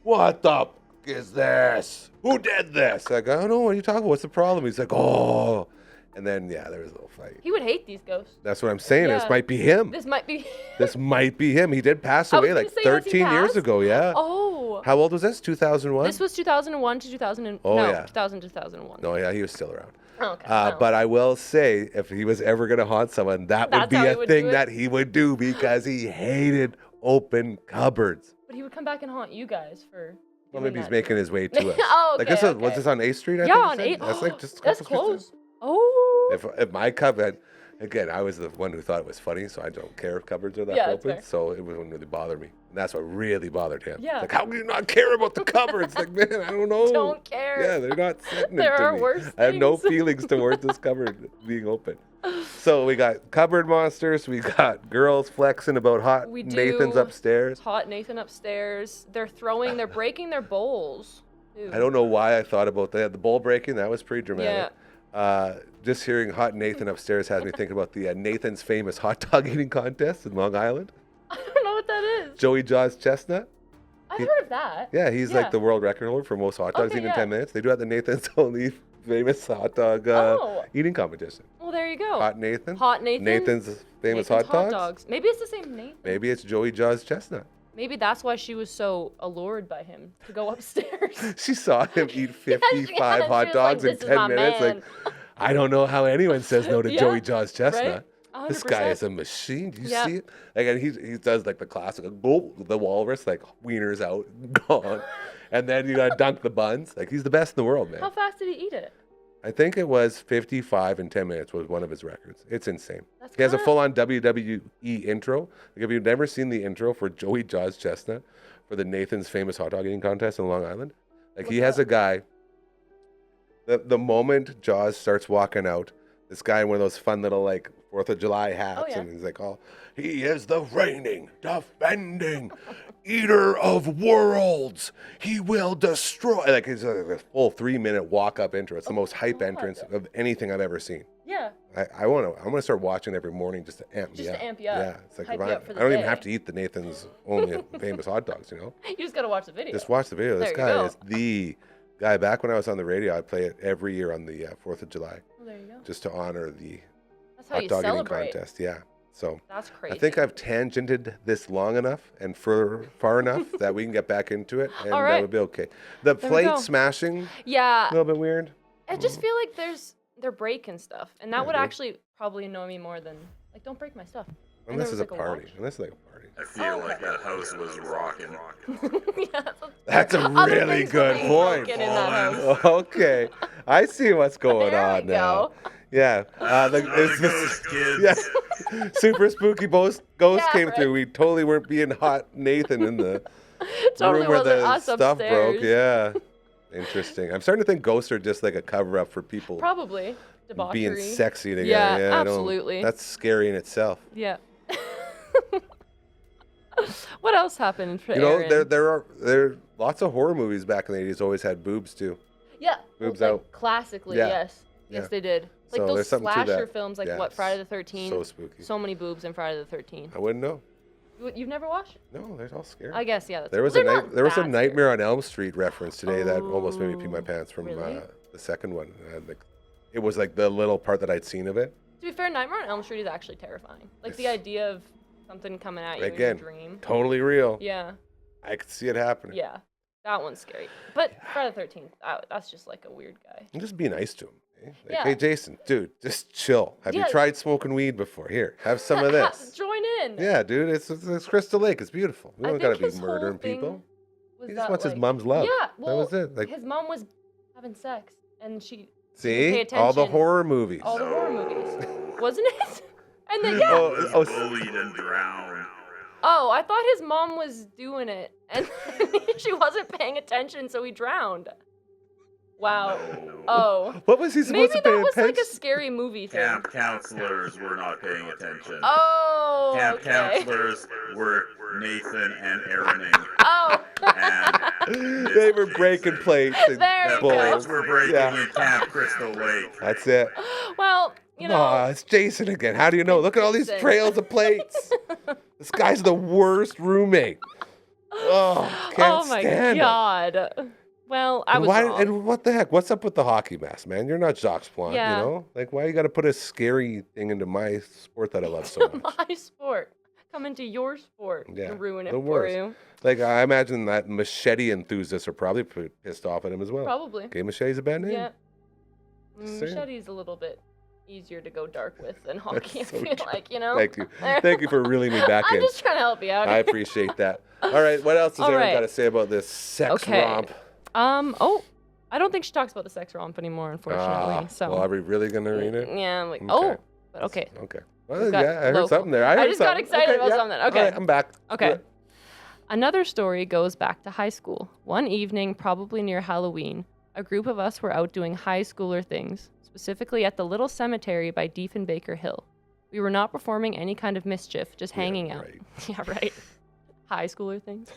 what the f- is this? Who did this? I go, I don't know, what are you talking about? What's the problem? He's like, oh. And then, yeah, there was a little fight. He would hate these ghosts. That's what I'm saying. Yeah. This might be him. This might be. This might be him. He did pass I was away gonna like say, has he 13 years passed? ago, yeah. Oh. How old was this? 2001? This was 2001 to 2000. Oh, no, yeah. 2000 to 2001. No, yeah, he was still around. Oh, okay. Wow. But I will say, if he was ever going to haunt someone, that would That's be how he a would do thing it? that he would do because he hated open cupboards. But he would come back and haunt you guys for. Well, doing maybe he's that. making his way to us. Oh, Like okay, this was okay. this on 8th Street? I Yeah, think on you said? 8. That's like just a That's couple streets close. Oh. If my cupboard, again, I was the one who thought it was funny, so I don't care if cupboards are left Yeah, that's open. fair. So it wouldn't really bother me. And that's what really bothered him. Yeah. Like, how can you not care about the cupboards? Like, man, I don't know. Don't care. Yeah, they're not sitting There it to are me. worse I have no things. feelings towards this cupboard being open. So we got cupboard monsters. We got girls flexing about hot We Nathan's do. upstairs. Hot Nathan upstairs. They're breaking their bowls. Dude. I don't know why I thought about that. The bowl breaking, that was pretty dramatic. Yeah. Just hearing hot Nathan upstairs has me thinking about the Nathan's famous hot dog eating contest in Long Island. I don't know what that is. Joey Jaws Chestnut. I've he- heard of that. Yeah, he's Yeah. like the world record holder for most hot dogs Okay, eaten in yeah. 10 minutes. They do it at the Nathan's only famous hot dog Oh. eating competition. Well, there you go. Hot Nathan. Hot Nathan. Nathan's famous Nathan's hot dogs. Maybe it's the same Nathan. Maybe it's Joey Jaws Chestnut. Maybe that's why she was so allured by him to go upstairs. She saw him eat Yeah, 55 she hot was dogs like, in "This is 10 my minutes. man." Like, I don't know how anyone says no to Yeah, Joey Jaws Chestnut. Right? This guy 100%. is a machine. Do you Yeah. see it? Like, and he does like the classic, the walrus, like wieners out, gone. And then you gotta dunk the buns. Like, he's the best in the world, man. How fast did he eat it? I think it was 55 in 10 minutes was one of his records. It's insane. That's He has a kinda- full-on WWE intro. Like, if you've never seen the intro for Joey Jaws Chestnut for the Nathan's famous hot dog eating contest in Long Island, like, he has a guy. The moment Jaws starts walking out, this guy in one of those fun little like 4th of July hats, yeah. and he's like, "Oh, he is the reigning, defending, eater of worlds. He will destroy." Like, it's a full 3-minute walk-up intro. It's the most hype God. entrance of anything I've ever seen. Yeah. I'm gonna start watching it every morning just to amp me Just up. to amp you up. Yeah, it's like Hype if you I up for the don't even day. have to eat the Nathan's only famous hot dogs. You know, You just gotta watch the video. just watch the video. This There you guy go. is the Guy, back when I was on the radio, I play it every year on the 4th of July, Well, there you go. just to honor the That's how hot you dog eating celebrate. contest. Yeah. So That's crazy. I think I've tangented this long enough and far enough that we can get back into it, and All right. that would be okay. The There we go. plate smashing, Yeah. a little bit weird. I just feel like they're breaking stuff, and that Yeah, would dude. actually probably annoy me more than like don't break my stuff. And Unless there it's a was, like, a party. watch. Unless it's like a party. I feel like that house was rocking. Yeah, That's a other really things were good being point. broken in that house. Okay, I see what's going There on we now. go. Yeah, The ghost kids. yeah. Super spooky ghost Yeah, came right. through. We totally weren't being hot Nathan in the Totally room where wasn't the us stuff upstairs. broke. Yeah, interesting. I'm starting to think ghosts are just like a cover up for people Probably debauchery. being sexy together. Yeah, I don't- absolutely. That's scary in itself. Yeah. What else happened for You know, Aaron? there are lots of horror movies back in the 80s always had boobs too. Yeah. Boobs like, out. Classically, Yeah. yes. Yes, Yeah. they did. Like So those there's something to slasher that. films, like Yeah, what, Friday the 13th? So spooky. So many boobs in Friday the 13th. I wouldn't know. You've never watched it? No, they're all scary. I guess, yeah. That's There was they're a not there was a that Nightmare on Elm Street reference today that almost made me pee my Oh, pants from really? the second one. It was like the little part that I'd seen of it. To be fair, Nightmare on Elm Street is actually terrifying. Like the It's- idea of something coming at you Again, in your dream. totally real. Yeah, I could see it happening. yeah. That one's scary. But Friday the 13th, that's just like a weird guy. And just be nice to him. Eh? Like, Yeah. hey, Jason, dude, just chill. Have you Yeah. tried smoking weed before? Here, have some of this. Join in. Yeah, dude, it's Crystal Lake. It's beautiful. We I don't think gotta be his whole murdering thing people. was He that, just wants his like- mom's love. Yeah, well, that was it. Like, his mom was having sex, and she see, pay all the attention. horror movies. all the horror movies, wasn't it? And then He yeah. was oh, bullied and drowned. Oh, I thought his mom was doing it, and she wasn't paying attention, so he drowned. Wow. No. Oh. What was he supposed Maybe to pay that was like attention? a scary movie thing. Camp counselors were not paying attention. Oh. Camp Okay. counselors were Nathan and Aaroning. Oh. And They were breaking plates and There you the go. plates bowls. were breaking Yeah. in Camp Crystal Lake. That's it. Well, you know. Aw, it's Jason again. How do you know? Look at all these Jason. trails of plates. This guy's the worst roommate. Oh, can't Oh my stand him. God. Well, I And was why? wrong. And what the heck? What's up with the hockey mask, man? You're not Jacques Plante, Yeah. you know? Like, why you got to put a scary thing into my sport that I love so much? My sport. Come into your sport Yeah, and ruin it the for worst. you. Like, I imagine that machete enthusiasts are probably pissed off at him as well. Probably. Okay, machete's a bad name. Yeah. Just saying. Machete's a little bit easier to go dark with than hockey, I so feel true. like, you know? Thank you. Thank you for reeling me back I'm in. just trying to help you out. I appreciate that. All right, what else has All Aaron right. got to say about this sex Okay. romp? Oh, I don't think she talks about the sex romp anymore, unfortunately. So, Well, are we really going to read it? yeah, I'm like, Okay. oh, but okay. Okay. We've Well, got yeah, I heard local. something there. I heard just got something. excited about yeah. something. All Okay. right, I'm back. Okay. Good. Another story goes back to high school. One evening, probably near Halloween, a group of us were out doing high schooler things, specifically at the little cemetery by Diefenbaker Hill. We were not performing any kind of mischief, just hanging out. Right. Yeah, right. High schooler things.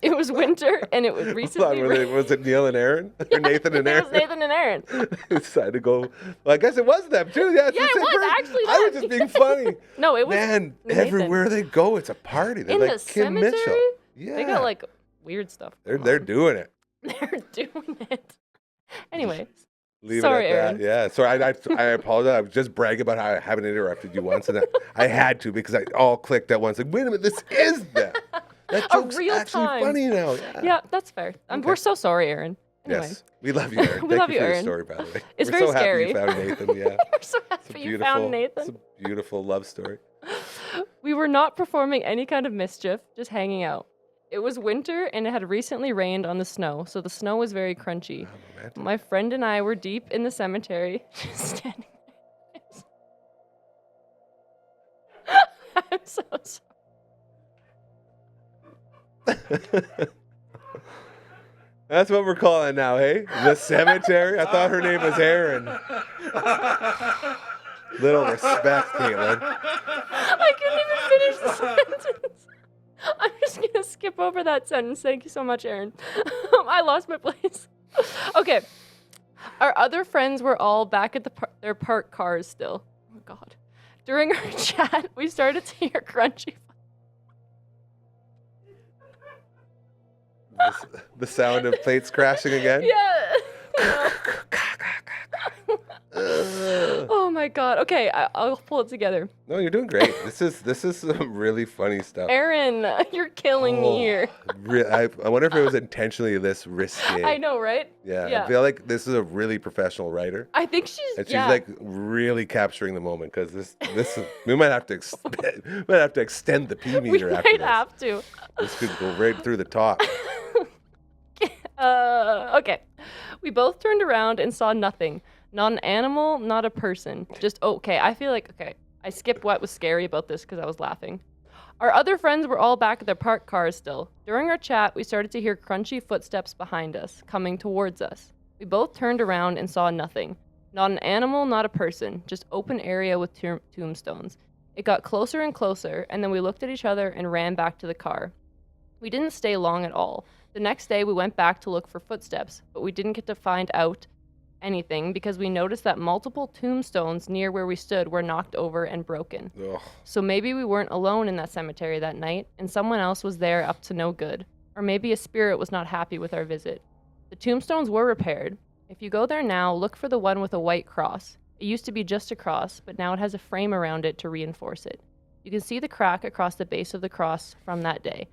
It was winter, and it was recently. Was it Neil and Aaron? Or Nathan and It Aaron? was Nathan and Aaron. Decided to go. Well, I guess it was them too. Yeah, it's Yeah, the it same was person. actually I was them. just being funny. No, it was Man, Nathan. everywhere they go, it's a party. They're In like the Kim cemetery. Mitchell. Yeah, They got like weird stuff. they're going on. doing it. They're doing it. Anyway, Leave Sorry, it at Aaron. that. Yeah. Sorry, I apologize. I was just bragging about how I haven't interrupted you once, and I had to because I all clicked at once. Like, wait a minute, this is them. That A joke's real actually time. funny now. yeah, that's fair. Okay. We're so sorry, Aaron. Anyway, Yes, we love you, Aaron. We Thank love you you, for your Aaron. story, by the way. It's We're very so happy scary. you found Nathan. Yeah, we're so it's a happy you beautiful, found it's Nathan. a beautiful love story. We were not performing any kind of mischief, just hanging out. It was winter and it had recently rained on the snow, so the snow was very crunchy. How romantic. My friend and I were deep in the cemetery, just standing there. I'm so sorry. That's what we're calling it now, hey? The cemetery? I thought her name was Erin. Little respect, Caitlyn. I couldn't even finish the sentence. I'm just going to skip over that sentence. Thank you so much, Aaron. I lost my place. Okay. Our other friends were all back at their parked cars still. Oh, God. During our chat, we started to hear crunchy. The sound of plates crashing again? Yeah. Oh my god. Okay, I'll pull it together. No, you're doing great. This is some really funny stuff. Aaron, you're killing me here. I wonder if it was intentionally this risky. I know, right? Yeah, I feel like this is a really professional writer. I think she's like really capturing the moment because this is, we might have to extend the P meter after this. We might have to. This could go right through the top. Okay. We both turned around and saw nothing. Not an animal, not a person. Just, okay, I feel like, okay, I skipped what was scary about this because I was laughing. Our other friends were all back at their parked cars still. During our chat, we started to hear crunchy footsteps behind us, coming towards us. We both turned around and saw nothing. Not an animal, not a person. Just open area with tombstones. It got closer and closer, and then we looked at each other and ran back to the car. We didn't stay long at all. The next day, we went back to look for footsteps, but we didn't get to find out anything because we noticed that multiple tombstones near where we stood were knocked over and broken. Ugh. So maybe we weren't alone in that cemetery that night, and someone else was there up to no good. Or maybe a spirit was not happy with our visit. The tombstones were repaired. If you go there now, look for the one with a white cross. It used to be just a cross, but now it has a frame around it to reinforce it. You can see the crack across the base of the cross from that day.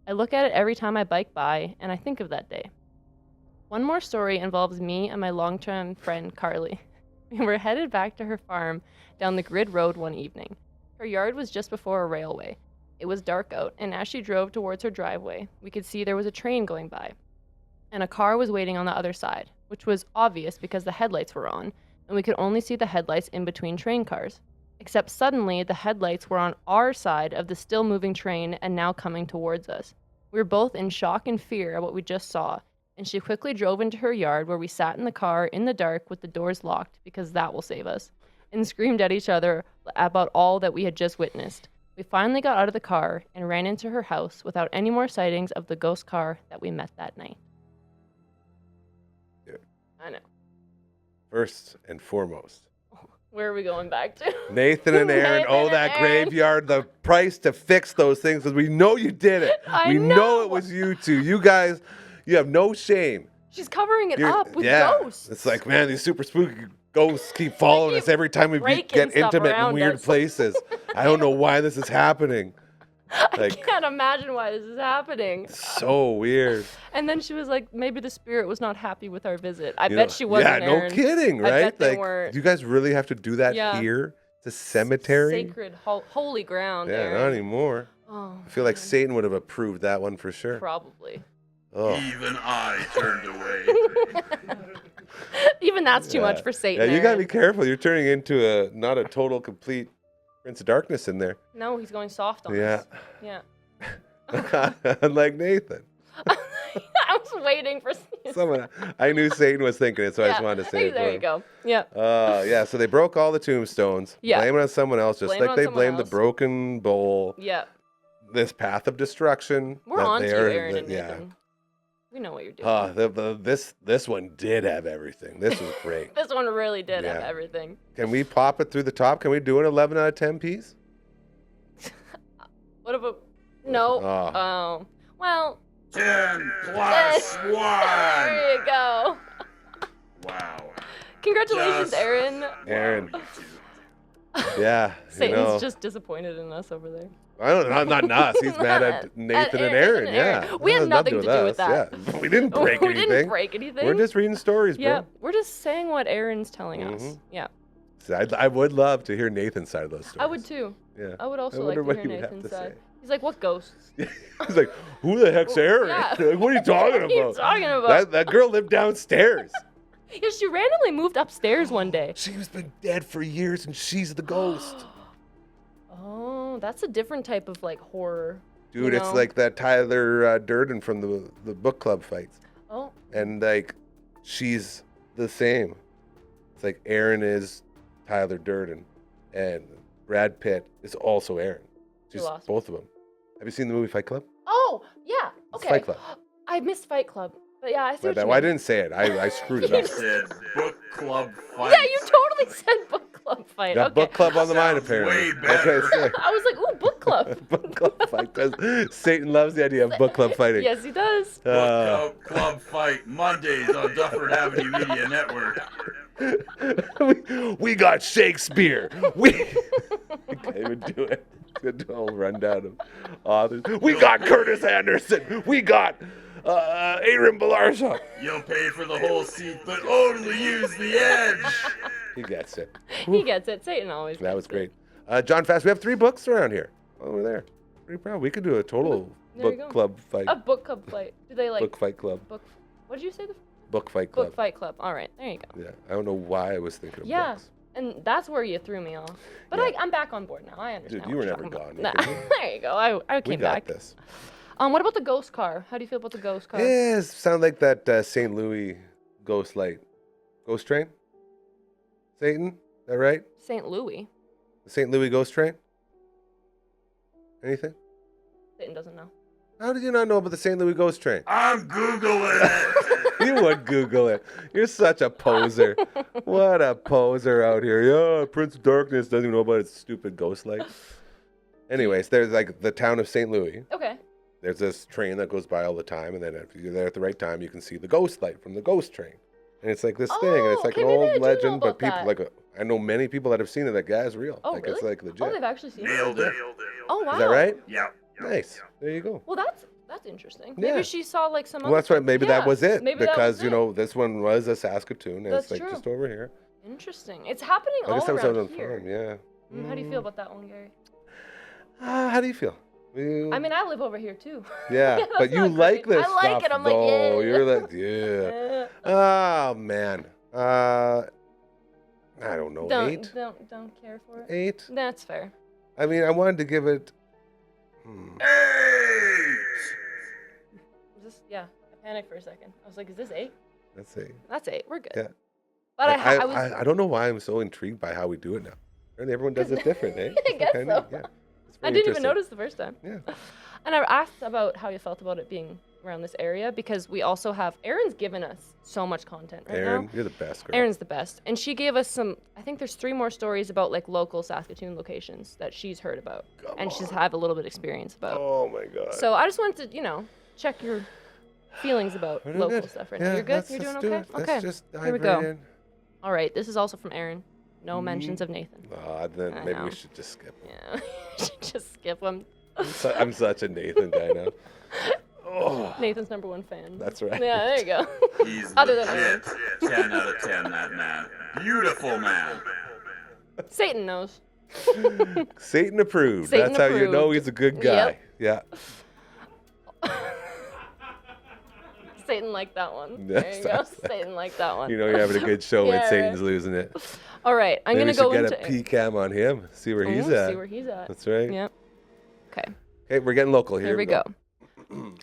I look at it every time I bike by, and I think of that day. One more story involves me and my long-term friend, Carly. We were headed back to her farm down the grid road one evening. Her yard was just before a railway. It was dark out, and as she drove towards her driveway, we could see there was a train going by. And a car was waiting on the other side, which was obvious because the headlights were on, and we could only see the headlights in between train cars. Except suddenly, the headlights were on our side of the still moving train and now coming towards us. We were both in shock and fear at what we just saw, and she quickly drove into her yard where we sat in the car in the dark with the doors locked, because that will save us, and screamed at each other about all that we had just witnessed. We finally got out of the car and ran into her house without any more sightings of the ghost car that we met that night. Dude. I know. First and foremost, where are we going back to? Nathan and Aaron, that graveyard, the price to fix those things, because we know you did it. We know it was you two. You guys, you have no shame. She's covering it up with ghosts. It's like, man, these super spooky ghosts keep following us every time we get intimate in weird places. I don't know why this is happening. I can't imagine why this is happening. So weird. And then she was like, maybe the spirit was not happy with our visit. I bet she wasn't. Yeah, no kidding, right? I bet they weren't. Do you guys really have to do that here? It's a cemetery? Sacred, holy ground. Yeah, Aaron. not anymore. Oh, I feel like Satan would have approved that one for sure. Probably. Oh. Even I turned away. Even that's too much for Satan. Yeah, you gotta be careful. You're turning into not a total, complete Prince of Darkness in there. No, he's going soft on us. Yeah. Unlike Nathan. I was waiting for someone. I knew Satan was thinking it, so I just wanted to say it. There you go. Yeah. So they broke all the tombstones. Yeah. Blame it on someone else, just like they blamed the broken bowl. Yeah. This path of destruction. We're on to you, Aaron and Nathan. We know what you're doing. This one did have everything. This was great. This one really did have everything. Can we pop it through the top? Can we do an 11 out of 10 piece? What about... No. Oh. Well... 10 plus 1! There you go. Wow. Congratulations, Aaron. Aaron. Yeah. Satan's just disappointed in us over there. I don't know, not us. He's mad at Nathan and Aaron. Yeah. We had nothing to do with that. Yeah. We didn't break anything. We didn't break anything. We're just reading stories, bro. Yeah, we're just saying what Aaron's telling us. Yeah. So I would love to hear Nathan's side of those stories. I would too. Yeah. I would also like to hear Nathan's side. He's like, what ghosts? He's like, who the heck's Aaron? Yeah. Like, what are you talking about? What are you talking about? That girl lived downstairs. Yeah, she randomly moved upstairs one day. She's been dead for years, and she's the ghost. Oh, that's a different type of like horror. Dude, it's like that Tyler Durden from the book club fights. Oh. And like, she's the same. It's like Aaron is Tyler Durden, and Brad Pitt is also Aaron. She's both of them. Have you seen the movie Fight Club? Oh, yeah. Okay. Fight Club. I missed Fight Club. But yeah, I see what you mean. Well, I didn't say it. I screwed it up. You said book club fight. Yeah, you totally said book club fight. Got book club on the mind, apparently. Way better. Okay, I was like, ooh, book club. Book club fight. 'Cause Satan loves the idea of book club fighting. Yes, he does. Book Club Fight Mondays on Dufferin Avenue Media Network. we got Shakespeare. We can't even do it. Do a whole rundown of authors. We got Curtis Anderson. We got Aaron Balarza. You'll pay for the whole seat, but only use the edge. He gets it. He gets it. Satan always. That was gets it. great. John Fast, we have 3 books around here. Over there. Pretty proud. We could do a total There you book go. club fight. A book club fight. Do they like Book fight club. book? What did you say? Book fight club. Book fight club. All right, there you go. Yeah. I don't know why I was thinking of Yeah, books. and that's where you threw me off. But Yeah. I'm back on board now. I understand. Dude, you what were you're never talking gone. about. Nah, there you go. I We came got back. this. What about the ghost car? How do you feel about the ghost car? Yeah, sound like that St. Louis ghost light. Ghost train? Satan? Is that right? St. Louis. The St. Louis ghost train? Anything? Satan doesn't know. How did you not know about the St. Louis ghost train? I'm Googling it. You would Google it. You're such a poser. What a poser out here. Yeah, Prince of Darkness doesn't even know about its stupid ghost light. Anyways, there's like the town of St. Louis. Okay. There's this train that goes by all the time, and then if you're there at the right time, you can see the ghost light from the ghost train. And it's like this thing, and it's like okay, an maybe I old do know legend, but about people that. I know many people that have seen it. That guy's real. Oh, like really? it's like legit. Oh, they've actually seen it. Nailed it. Oh, wow. Is that right? Yeah. Nice. There you go. Well, that's interesting. Yeah. Maybe she saw like some. Well, other that's why thing. maybe Yeah, that was it. Maybe that Because was you it. know this one was a Saskatoon, and it's That's like true. just over here. Interesting. It's happening I guess all that was around out on here. farm. Yeah. How do you feel about that one, Gary? How do you feel? You- I mean, I live over here too. yeah, that's but you not like great. this I like stuff, it. I'm like, though. yeah. You're like, yeah. Oh man. I don't know. Don't 8. don't care for it. 8. That's fair. I mean, I wanted to give it. Is this? Yeah. I panicked for a second. I was like, is this 8? Let's see. That's 8. We're good. Yeah. But I was. I don't know why I'm so intrigued by how we do it now. Apparently everyone does it different, eh? I guess so. Yeah. It's I very didn't even interesting. notice the first time. Yeah. And I asked about how you felt about it being around this area because we also have Erin's given us so much content right Erin, now. you're the best girl. Erin's the best. And she gave us some, I think there's 3 more stories about like local Saskatoon locations that she's heard about. And she's have a little bit of experience about. Oh my God. So I just wanted to, check your feelings about We're doing local good. stuff right Yeah, now. You're good? let's You're doing just do okay? it. Let's Okay. just dive Here we right go. in. All right. This is also from Erin. No mentions of Nathan. Then I maybe know. we should just skip. Yeah. Just skip him. I'm such a Nathan guy now. Oh, Nathan's #1 fan. that's right. Yeah, there you go. He's Other than legit. 10 out of 10, that man. Beautiful man. Satan knows. Satan approved. Satan That's how you know approved. he's a good guy. Yeah. Satan liked that one. Yes, There you go. that's- Satan liked that one. You know you're having a good show when Yeah, Satan's right. losing it. All right, I'm Maybe gonna go we should into get a P-cam on him. See where he's Mhm, at. See where he's at. That's right. Yep. Okay. Okay, we're getting local here. Here we go.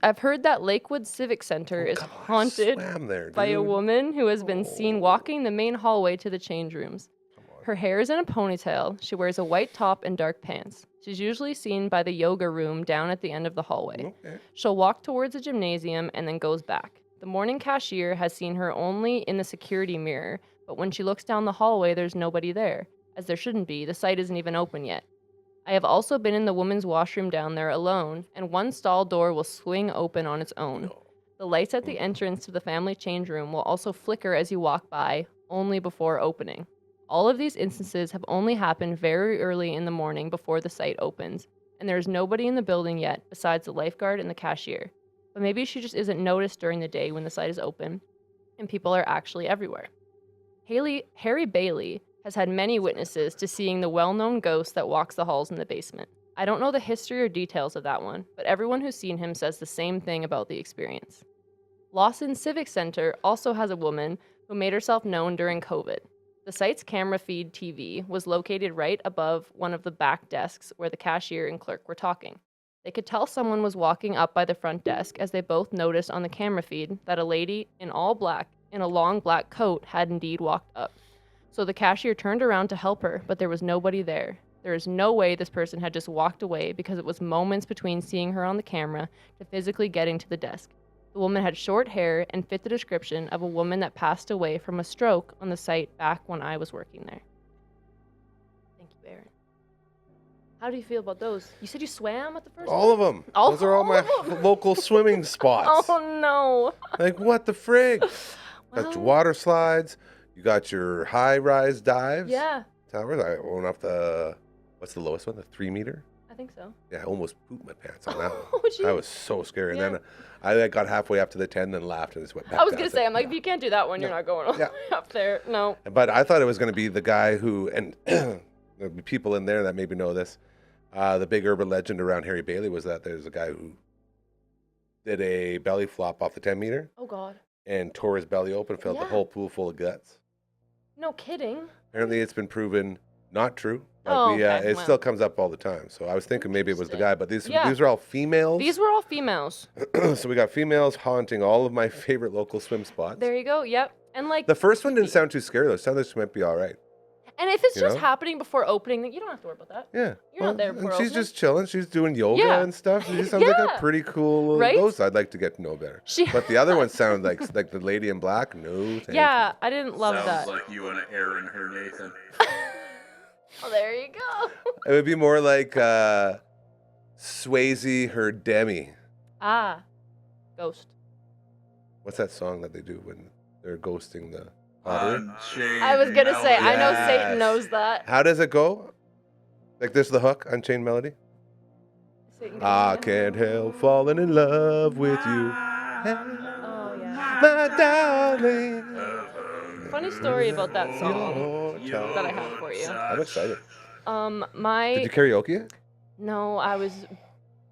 I've heard that Lakewood Civic Center is Come on, I haunted swam there, by a dude. woman who has been seen walking the main hallway to the change rooms. Come on. Her hair is in a ponytail. She wears a white top and dark pants. She's usually seen by the yoga room down at the end of the hallway. Okay. She'll walk towards the gymnasium and then goes back. The morning cashier has seen her only in the security mirror, but when she looks down the hallway, there's nobody there. As there shouldn't be, the site isn't even open yet. I have also been in the women's washroom down there alone, and one stall door will swing open on its own. The lights at the entrance to the family change room will also flicker as you walk by, only before opening. All of these instances have only happened very early in the morning before the site opens, and there is nobody in the building yet besides the lifeguard and the cashier. But maybe she just isn't noticed during the day when the site is open, and people are actually everywhere. Harry Bailey has had many witnesses to seeing the well-known ghost that walks the halls in the basement. I don't know the history or details of that one, but everyone who's seen him says the same thing about the experience. Lawson Civic Center also has a woman who made herself known during COVID. The site's camera feed TV was located right above one of the back desks where the cashier and clerk were talking. They could tell someone was walking up by the front desk as they both noticed on the camera feed that a lady in all black in a long black coat had indeed walked up. So the cashier turned around to help her, but there was nobody there. There is no way this person had just walked away because it was moments between seeing her on the camera to physically getting to the desk. The woman had short hair and fit the description of a woman that passed away from a stroke on the site back when I was working there. Thank you, Aaron. How do you feel about those? You said you swam at the first All one? of them. All- Those are all my all of 'em? local swimming spots. Oh, no. Like, what the frig? Got your Well, water slides. You got your high-rise dives. Yeah, Towers. I went off the, what's the lowest one? The 3 meter? I think so. Yeah, I almost pooped my pants on that one. Oh, That geez. was so scary. Yeah. And then I like, got halfway up to the 10, then laughed and just went back I was down. going to say, I'm like, if you can't do that one, you're not going all the Yeah. way up there. No. But I thought it was going to be the guy who, and there'll be people in there that maybe know this. The big urban legend around Harry Bailey was that there's a guy who did a belly flop off the 10 meter Oh, God. and tore his belly open, filled the Yeah. whole pool full of guts. No kidding. Apparently, it's been proven not true. But Oh, we, okay, it well. still comes up all the time. So I was thinking maybe it was the guy, but these Yeah. these are all females. These were all females. So we got females haunting all of my favorite local swim spots. There you go. Yep. And like, The first one didn't sound too scary though. It sounded like she might be all right. and if it's you just know? happening before opening, then you don't have to worry about that. Yeah. You're not there and before she's opening. just chilling. She's doing yoga Yeah. and stuff. She sounds like Yeah. a pretty cool little Right? ghost. I'd like to get to know better. She. But the other one sounded like the lady in black. No, thank Yeah, I didn't love Sounds that. like you and Aaron her Nathan. Oh, there you go. you. It would be more like Swayze, her Demi. Ah, ghost. What's that song that they do when they're ghosting the pottery? Unchained I was gonna say, I know Yes. Satan knows that. How does it go? Like this, the hook, Unchained Melody. Satan I goes, can't help falling in love with you, Oh yeah. my darling. Funny story about that song Your that I child. have for you. I'm excited. My Did you karaoke it? no, I was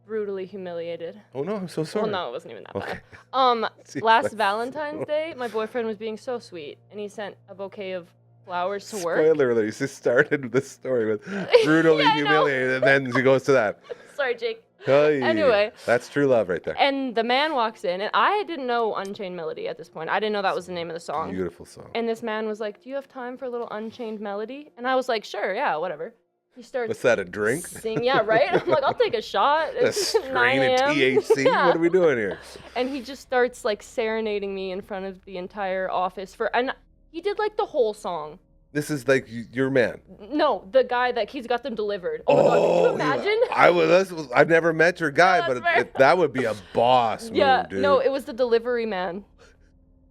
brutally humiliated. Oh no, I'm so sorry. Well, no, it wasn't even that Okay. bad. Jeez, Last that's Valentine's so- Day, my boyfriend was being so sweet, and he sent a bouquet of flowers to work. Spoiler alert, you just started this story with brutally Yeah, I know. humiliated, and then she goes to that. Sorry, Jake. Hey, Anyway. That's true love right there. And the man walks in, and I didn't know Unchained Melody at this point. I didn't know that was the name of the song. Beautiful song. And this man was like, "Do you have time for a little Unchained Melody?" And I was like, "Sure, yeah, whatever." He starts What's that, a drink? sing, yeah, right? I'm like, "I'll take a shot." A It's 9 strain of a.m. THC? Yeah. What are we doing here? And he just starts like serenading me in front of the entire office and he did like the whole song. This is like your man. No, the guy that he's got them delivered. Oh my God, can you imagine? I've never met your guy, No, but that's fair. that would be a boss Yeah, move, dude. no, it was the delivery man.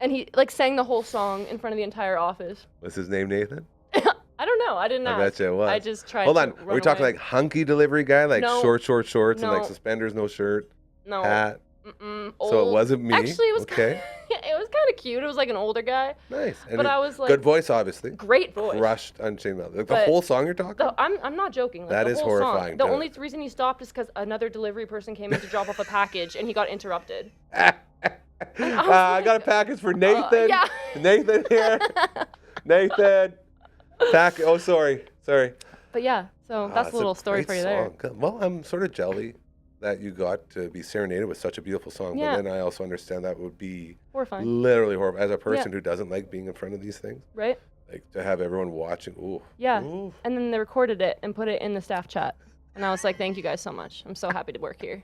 And he like sang the whole song in front of the entire office. What's his name, Nathan? I don't know. I didn't I ask. bet you it was. I just tried Hold to on. Are run we talking away. like hunky delivery guy, like No. shorts and like No. suspenders, no shirt, No. hat? Mm-mm, So it old. wasn't me. Actually, it was okay. it was kind of cute. It was like an older guy, Nice. And but I was like, good voice, obviously. great voice. Crushed Unchained Melody. Like the But whole song you're talking? I'm not joking. Like, That the is whole horrifying, Song. The too. only reason he stopped is because another delivery person came in to drop off a package and he got interrupted. I got a like, package for Nathan. yeah. Nathan here. Nathan. Oh, sorry. But yeah, so that's it's a little story great for you there. song. Good. Well, I'm sort of jelly that you got to be serenaded with such a beautiful song. Yeah. But then I also understand that would be Horrifying, literally horrible. As a person who doesn't like being in front of these things, right? like to have everyone watching. Ooh. Yeah. Ooh. And then they recorded it and put it in the staff chat. And I was like, thank you guys so much. I'm so happy to work here.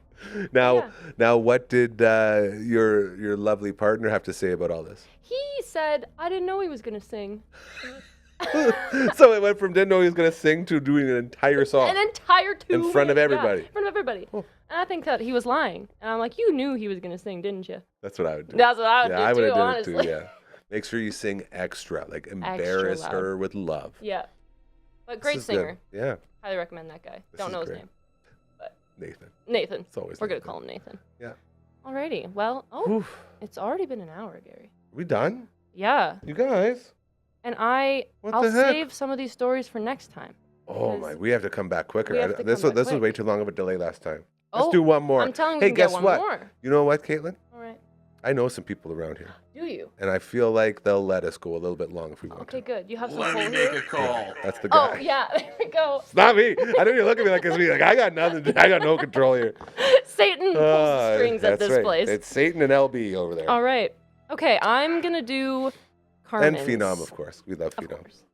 Now, what did your lovely partner have to say about all this? He said, I didn't know he was going to sing. So it went from didn't know he was going to sing to doing an entire song. An entire 2 In front of minutes, everybody. Yeah, in front of everybody. Oh. And I think that he was lying. And I'm like, you knew he was going to sing, didn't you? That's what I would do. That's what I would yeah, do I would too, have done honestly. it too. Yeah. Make sure you sing extra, like embarrass loud. her with love. Yeah. But This great is good. singer. Yeah, Highly recommend that guy. This Don't is know his great. name. Nathan. Nathan. It's always We're going to Nathan. call him Nathan. Yeah. Alrighty. Well, Oof. it's already been an hour, Gary. We done? Yeah. You guys? And What I'll the heck? save some of these stories for next time. Oh my, we have to come back quicker. We have to This come was back this was quick. way too long of a delay last time. Let's Oh, do one more. I'm telling you, Hey, we can guess get one what? more. You know what, Caitlin? All right. I know some people around here, Do you? and I feel like they'll let us go a little bit long if we want Okay, to. good. You have some Let me pull make here? a call. That's the guy. Oh, yeah. There we go. It's not me. I know you look at me like it's me. Like I got nothing. I got no control here. Satan pulls the strings at That's this right. place. It's Satan and LB over there. All right. Okay, I'm going to do Carmen's. And Phenom, of course. We love Of Phenom. course.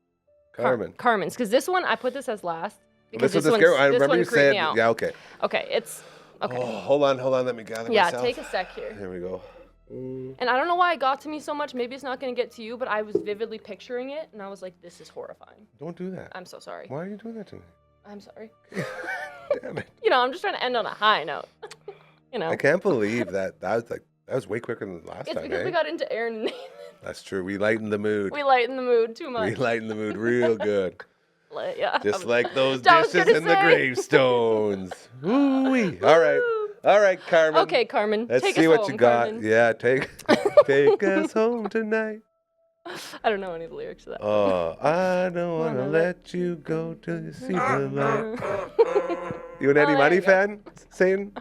Carmen. Carmen's, because this one, I put this as last. Because This was the scary. I this remember one you creeped said. me out. Yeah. Okay. Okay, it's, okay. Oh, hold on. Let me gather Yeah, myself. take a sec here. Here we go. Mm. And I don't know why it got to me so much. Maybe it's not going to get to you, but I was vividly picturing it, and I was like, this is horrifying. Don't do that. I'm so sorry. Why are you doing that to me? I'm sorry. Damn it. I'm just trying to end on a high note. I can't believe that was way quicker than last It's time, because eh? we got into Aaron and Nathan. That's true. We lightened the mood. We lightened the mood too We much. lightened the mood real good. Yeah. Just like those I was dishes gonna in the say. gravestones. Ooh-wee. All right, Carmen. Okay, Carmen. Let's take see us what home, you got. Carmen. Yeah, take us home tonight. I don't know any of the lyrics to that. Oh, I don't want to let you go till you see the light. You an Eddie Oh, there Money you go. fan, Satan?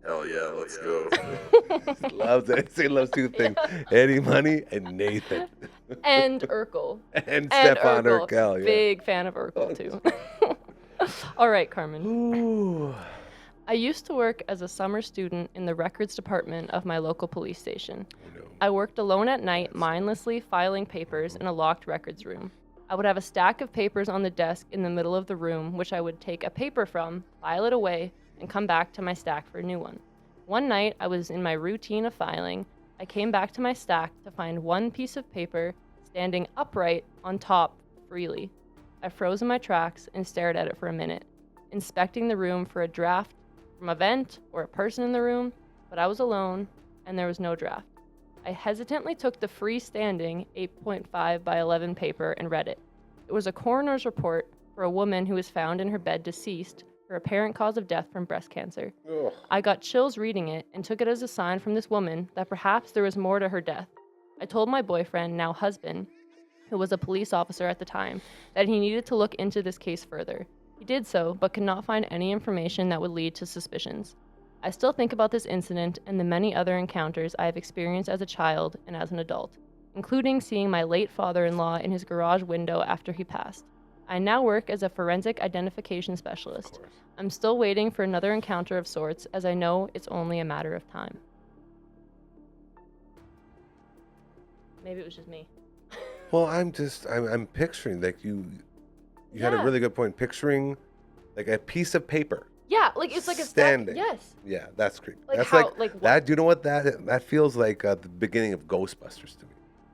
Hell yeah, let's go. Loves it. Satan loves two things: Eddie Money and Nathan. And Urkel. And Stefan Urkel. Urkel. Yeah. Big fan of Urkel, too. All right, Carmen. Ooh. I used to work as a summer student in the records department of my local police station. Oh, no. I worked alone at night, mindlessly filing papers in a locked records room. I would have a stack of papers on the desk in the middle of the room, which I would take a paper from, file it away, and come back to my stack for a new one. One night, I was in my routine of filing. I came back to my stack to find one piece of paper standing upright on top freely. I froze in my tracks and stared at it for a minute, inspecting the room for a draft from a vent or a person in the room, but I was alone and there was no draft. I hesitantly took the freestanding 8.5 by 11 paper and read it. It was a coroner's report for a woman who was found in her bed deceased, her apparent cause of death from breast cancer. Ugh. I got chills reading it and took it as a sign from this woman that perhaps there was more to her death. I told my boyfriend, now husband, who was a police officer at the time, that he needed to look into this case further. He did so, but could not find any information that would lead to suspicions. I still think about this incident and the many other encounters I have experienced as a child and as an adult, including seeing my late father-in-law in his garage window after he passed. I now work as a forensic identification specialist. I'm still waiting for another encounter of sorts, as I know it's only a matter of time. Maybe it was just me. Well, I'm picturing like you had a Yeah. really good point. Picturing like a piece of paper. Yeah, like it's like a Standing. stack. Yes. Yeah, that's creepy. Like That's how, like what? that. Do you know what that feels like? The beginning of Ghostbusters to me.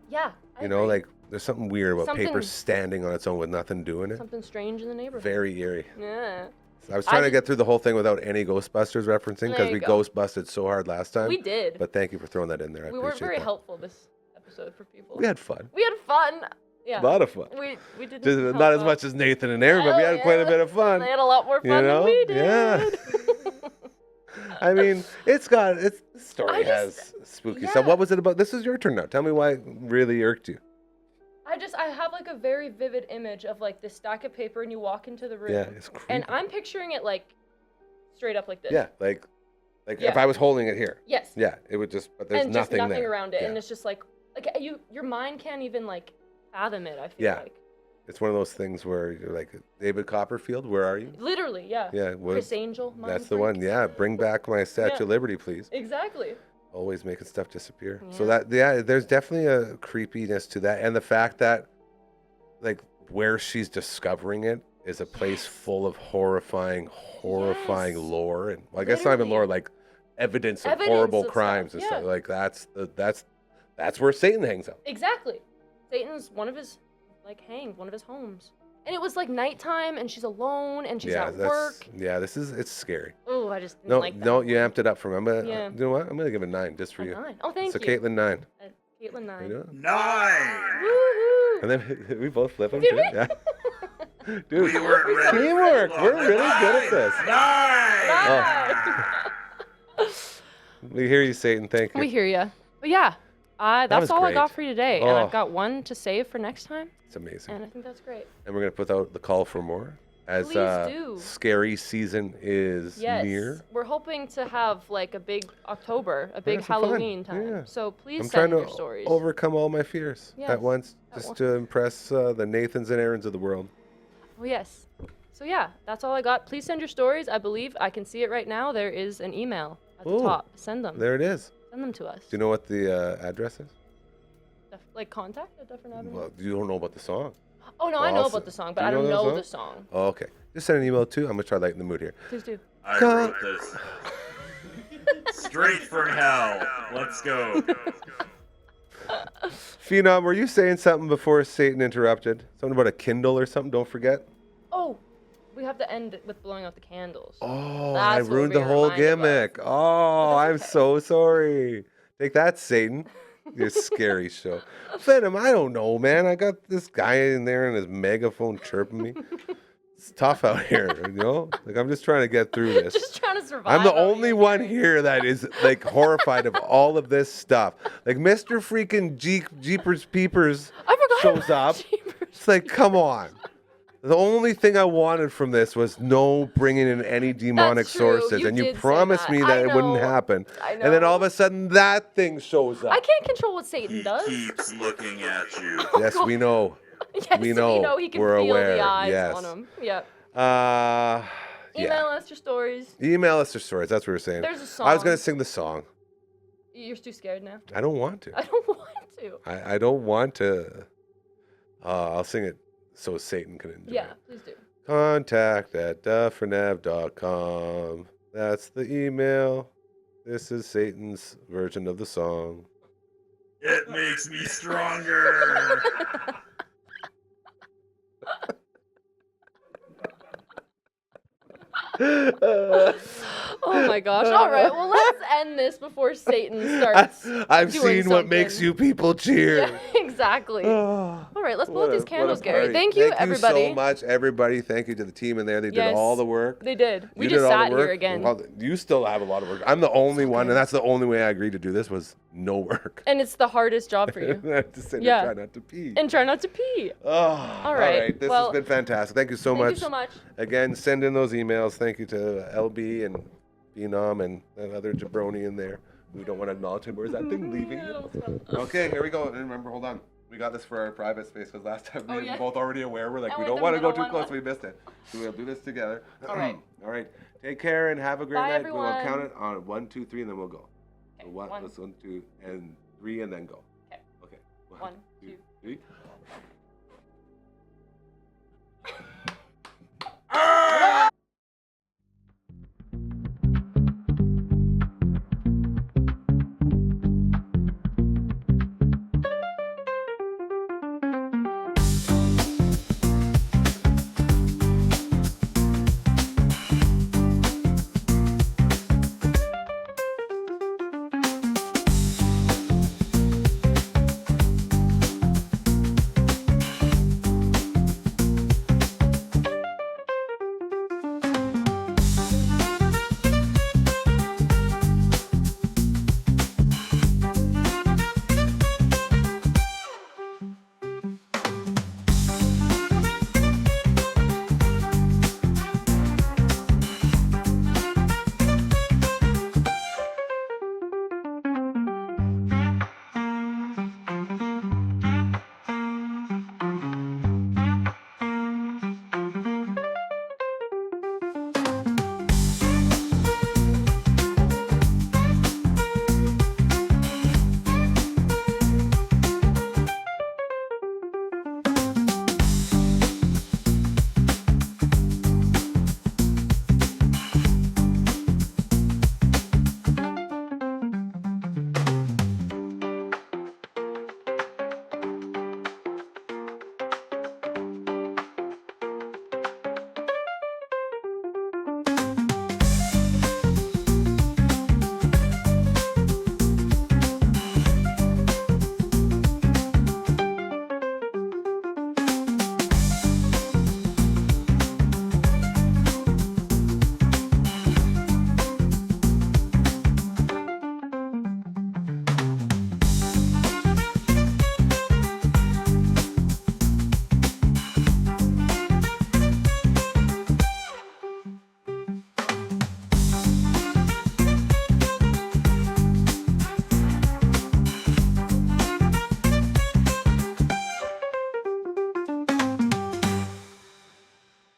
Yeah. I You know, agree. like there's something weird about paper Something- standing on its own with nothing doing it. Something strange in the neighborhood. Very eerie. Yeah. I was trying to just- get through the whole thing without any Ghostbusters referencing There because you we go. Ghostbusted so hard last time. We did. But thank you for throwing that in there. I We weren't appreciate very that. helpful this episode for people. We had fun. We had fun. Yeah. A lot of fun. We didn't. Just help not as out. much as Nathan and Aaron, but we Oh, had quite a yeah. bit of fun. They had a lot more fun You know? than we did. Yeah. I mean, this story I just- has spooky stuff. yeah. What was it about? This is your turn now. Tell me why it really irked you. I have like a very vivid image of like this stack of paper and you walk into the room. Yeah, it's creepy. And I'm picturing it like straight up like this. Yeah, like if Yeah. I was holding it here. Yes. Yeah, it would just, but there's and just nothing nothing there. around it. Yeah. And it's just like your mind can't even like fathom it, I feel Yeah. like. It's one of those things where you're like, David Copperfield, where are you? Literally, yeah. Yeah, Chris Angel. Mind that's the Freak. one. Yeah, bring back my Statue of Liberty, please. Exactly. Always making stuff disappear. Yeah. So there's definitely a creepiness to that, and the fact that like where she's discovering it is a place full of horrifying Yes. lore, and well, I guess not even Literally. lore, like evidence of Evidence horrible of stuff, crimes and yeah. stuff. Like that's where Satan hangs out. Exactly. Satan's one of his one of his homes. And it was like nighttime and she's alone and she's at work. Yeah, it's scary. Oh, I just didn't No, like that. no, you amped it up for me. Yeah. You know what? I'm gonna give it 9 just for A you. 9. Oh, thank So you. Caitlyn 9. Caitlyn 9. You know? 9! Woohoo! And then we both flip them Did too. we? Yeah. Dude, We weren't ready. teamwork. We're really good at this. 9! We hear you, Satan. Thank you. We hear ya. But yeah, was that's all I got great. for you today. And Oh. I've got one to save for next time. It's amazing. And I think that's great. And we're gonna put out the call for more as Please do. scary season is Yes. near. We're hoping to have like a big October, a big have some fun. Halloween time. Yeah. So please I'm trying send to your stories. overcome all my fears Yes, at once, at just once. to impress the Nathans and Aarons of the world. Oh, yes. So yeah, that's all I got. Please send your stories. I believe I can see it right now. There is an email at the Ooh, top. Send them. There it is. Send them to us. Do you know what the address is? Like contact at Different Avenue? Well, you don't know about the song. Oh, no, well, I know I'll about s- the song, do but you I don't know that know the song. Oh, okay. Just send an email too. I'm gonna try to lighten the mood here. Please do. I Come- wrote this. Straight from hell. Let's go. Phenom, were you saying something before Satan interrupted? Something about a Kindle or something? Don't forget. Oh, We have to end it with blowing out the candles. Oh, That's I what we're ruined the being whole reminded of. gimmick. Oh, But I'm that's okay. so sorry. Take that, Satan. Your scary show. Venom, I don't know, man. I got this guy in there and his megaphone chirping me. It's tough out here, you know? Like, I'm just trying to get through this. Just trying to survive. I'm the out only one hearing. here that is, like, horrified of all of this stuff. Like, Mr. freaking Jeepers Peepers I forgot shows about up. Jeepers. It's like, come on. The only thing I wanted from this was no bringing in any demonic That's true. sources. You and you did say promised that. me that I it wouldn't know. happen. I And then all of know. a sudden, that thing shows up. I can't control what Satan He does. keeps looking at you. Yes, we know. Yes, we know. he can We're feel aware. the eyes Yes. on him. Yep. Yeah. Email us your stories. Email us your stories. That's what we were saying. There's a song. I was going to sing the song. You're too scared now. I don't want to. I don't want to. I don't want to. I'll sing it so Satan can enjoy Yeah, it. please do. Contact@duffernev.com. That's the email. This is Satan's version of the song. It makes me stronger. Oh my gosh. All right. Well, let's end this before Satan starts. I've doing seen what makes something. you people cheer. Yeah, exactly. Oh, All right. Let's blow what out these a candles, Gary. party. Thank you, everybody. Thank you so much, everybody. Thank you to the team in there. They did Yes. all the work. They did. We You just did all the sat here work. again. Well, you still have a lot of work. I'm the only one, okay. and that's the only way I agreed to do this was no work. And it's the hardest job for you. I have to sit Yeah. and try not to pee. And try not to pee. Oh, All right. This Well, has been fantastic. Thank you so Thank much. you so much. Again, send in those emails. Thank you to LB and Phenom and that other jabroni in there. We don't want to acknowledge him. Where's that thing leaving? Okay, here we go. And remember, hold on. We got this for our private space because last time we Oh, were yeah? both already aware. We're like, And we we're don't the want to go middle too one. close. We missed it. So we'll do this together. All right. All right. Take care and have a great Bye, night. We'll everyone. count it on 1, 2, 3, and then we'll go. Okay, So one, one. let's 1, 2, and 3, and then go. Okay. Okay. One, 2, two. 3.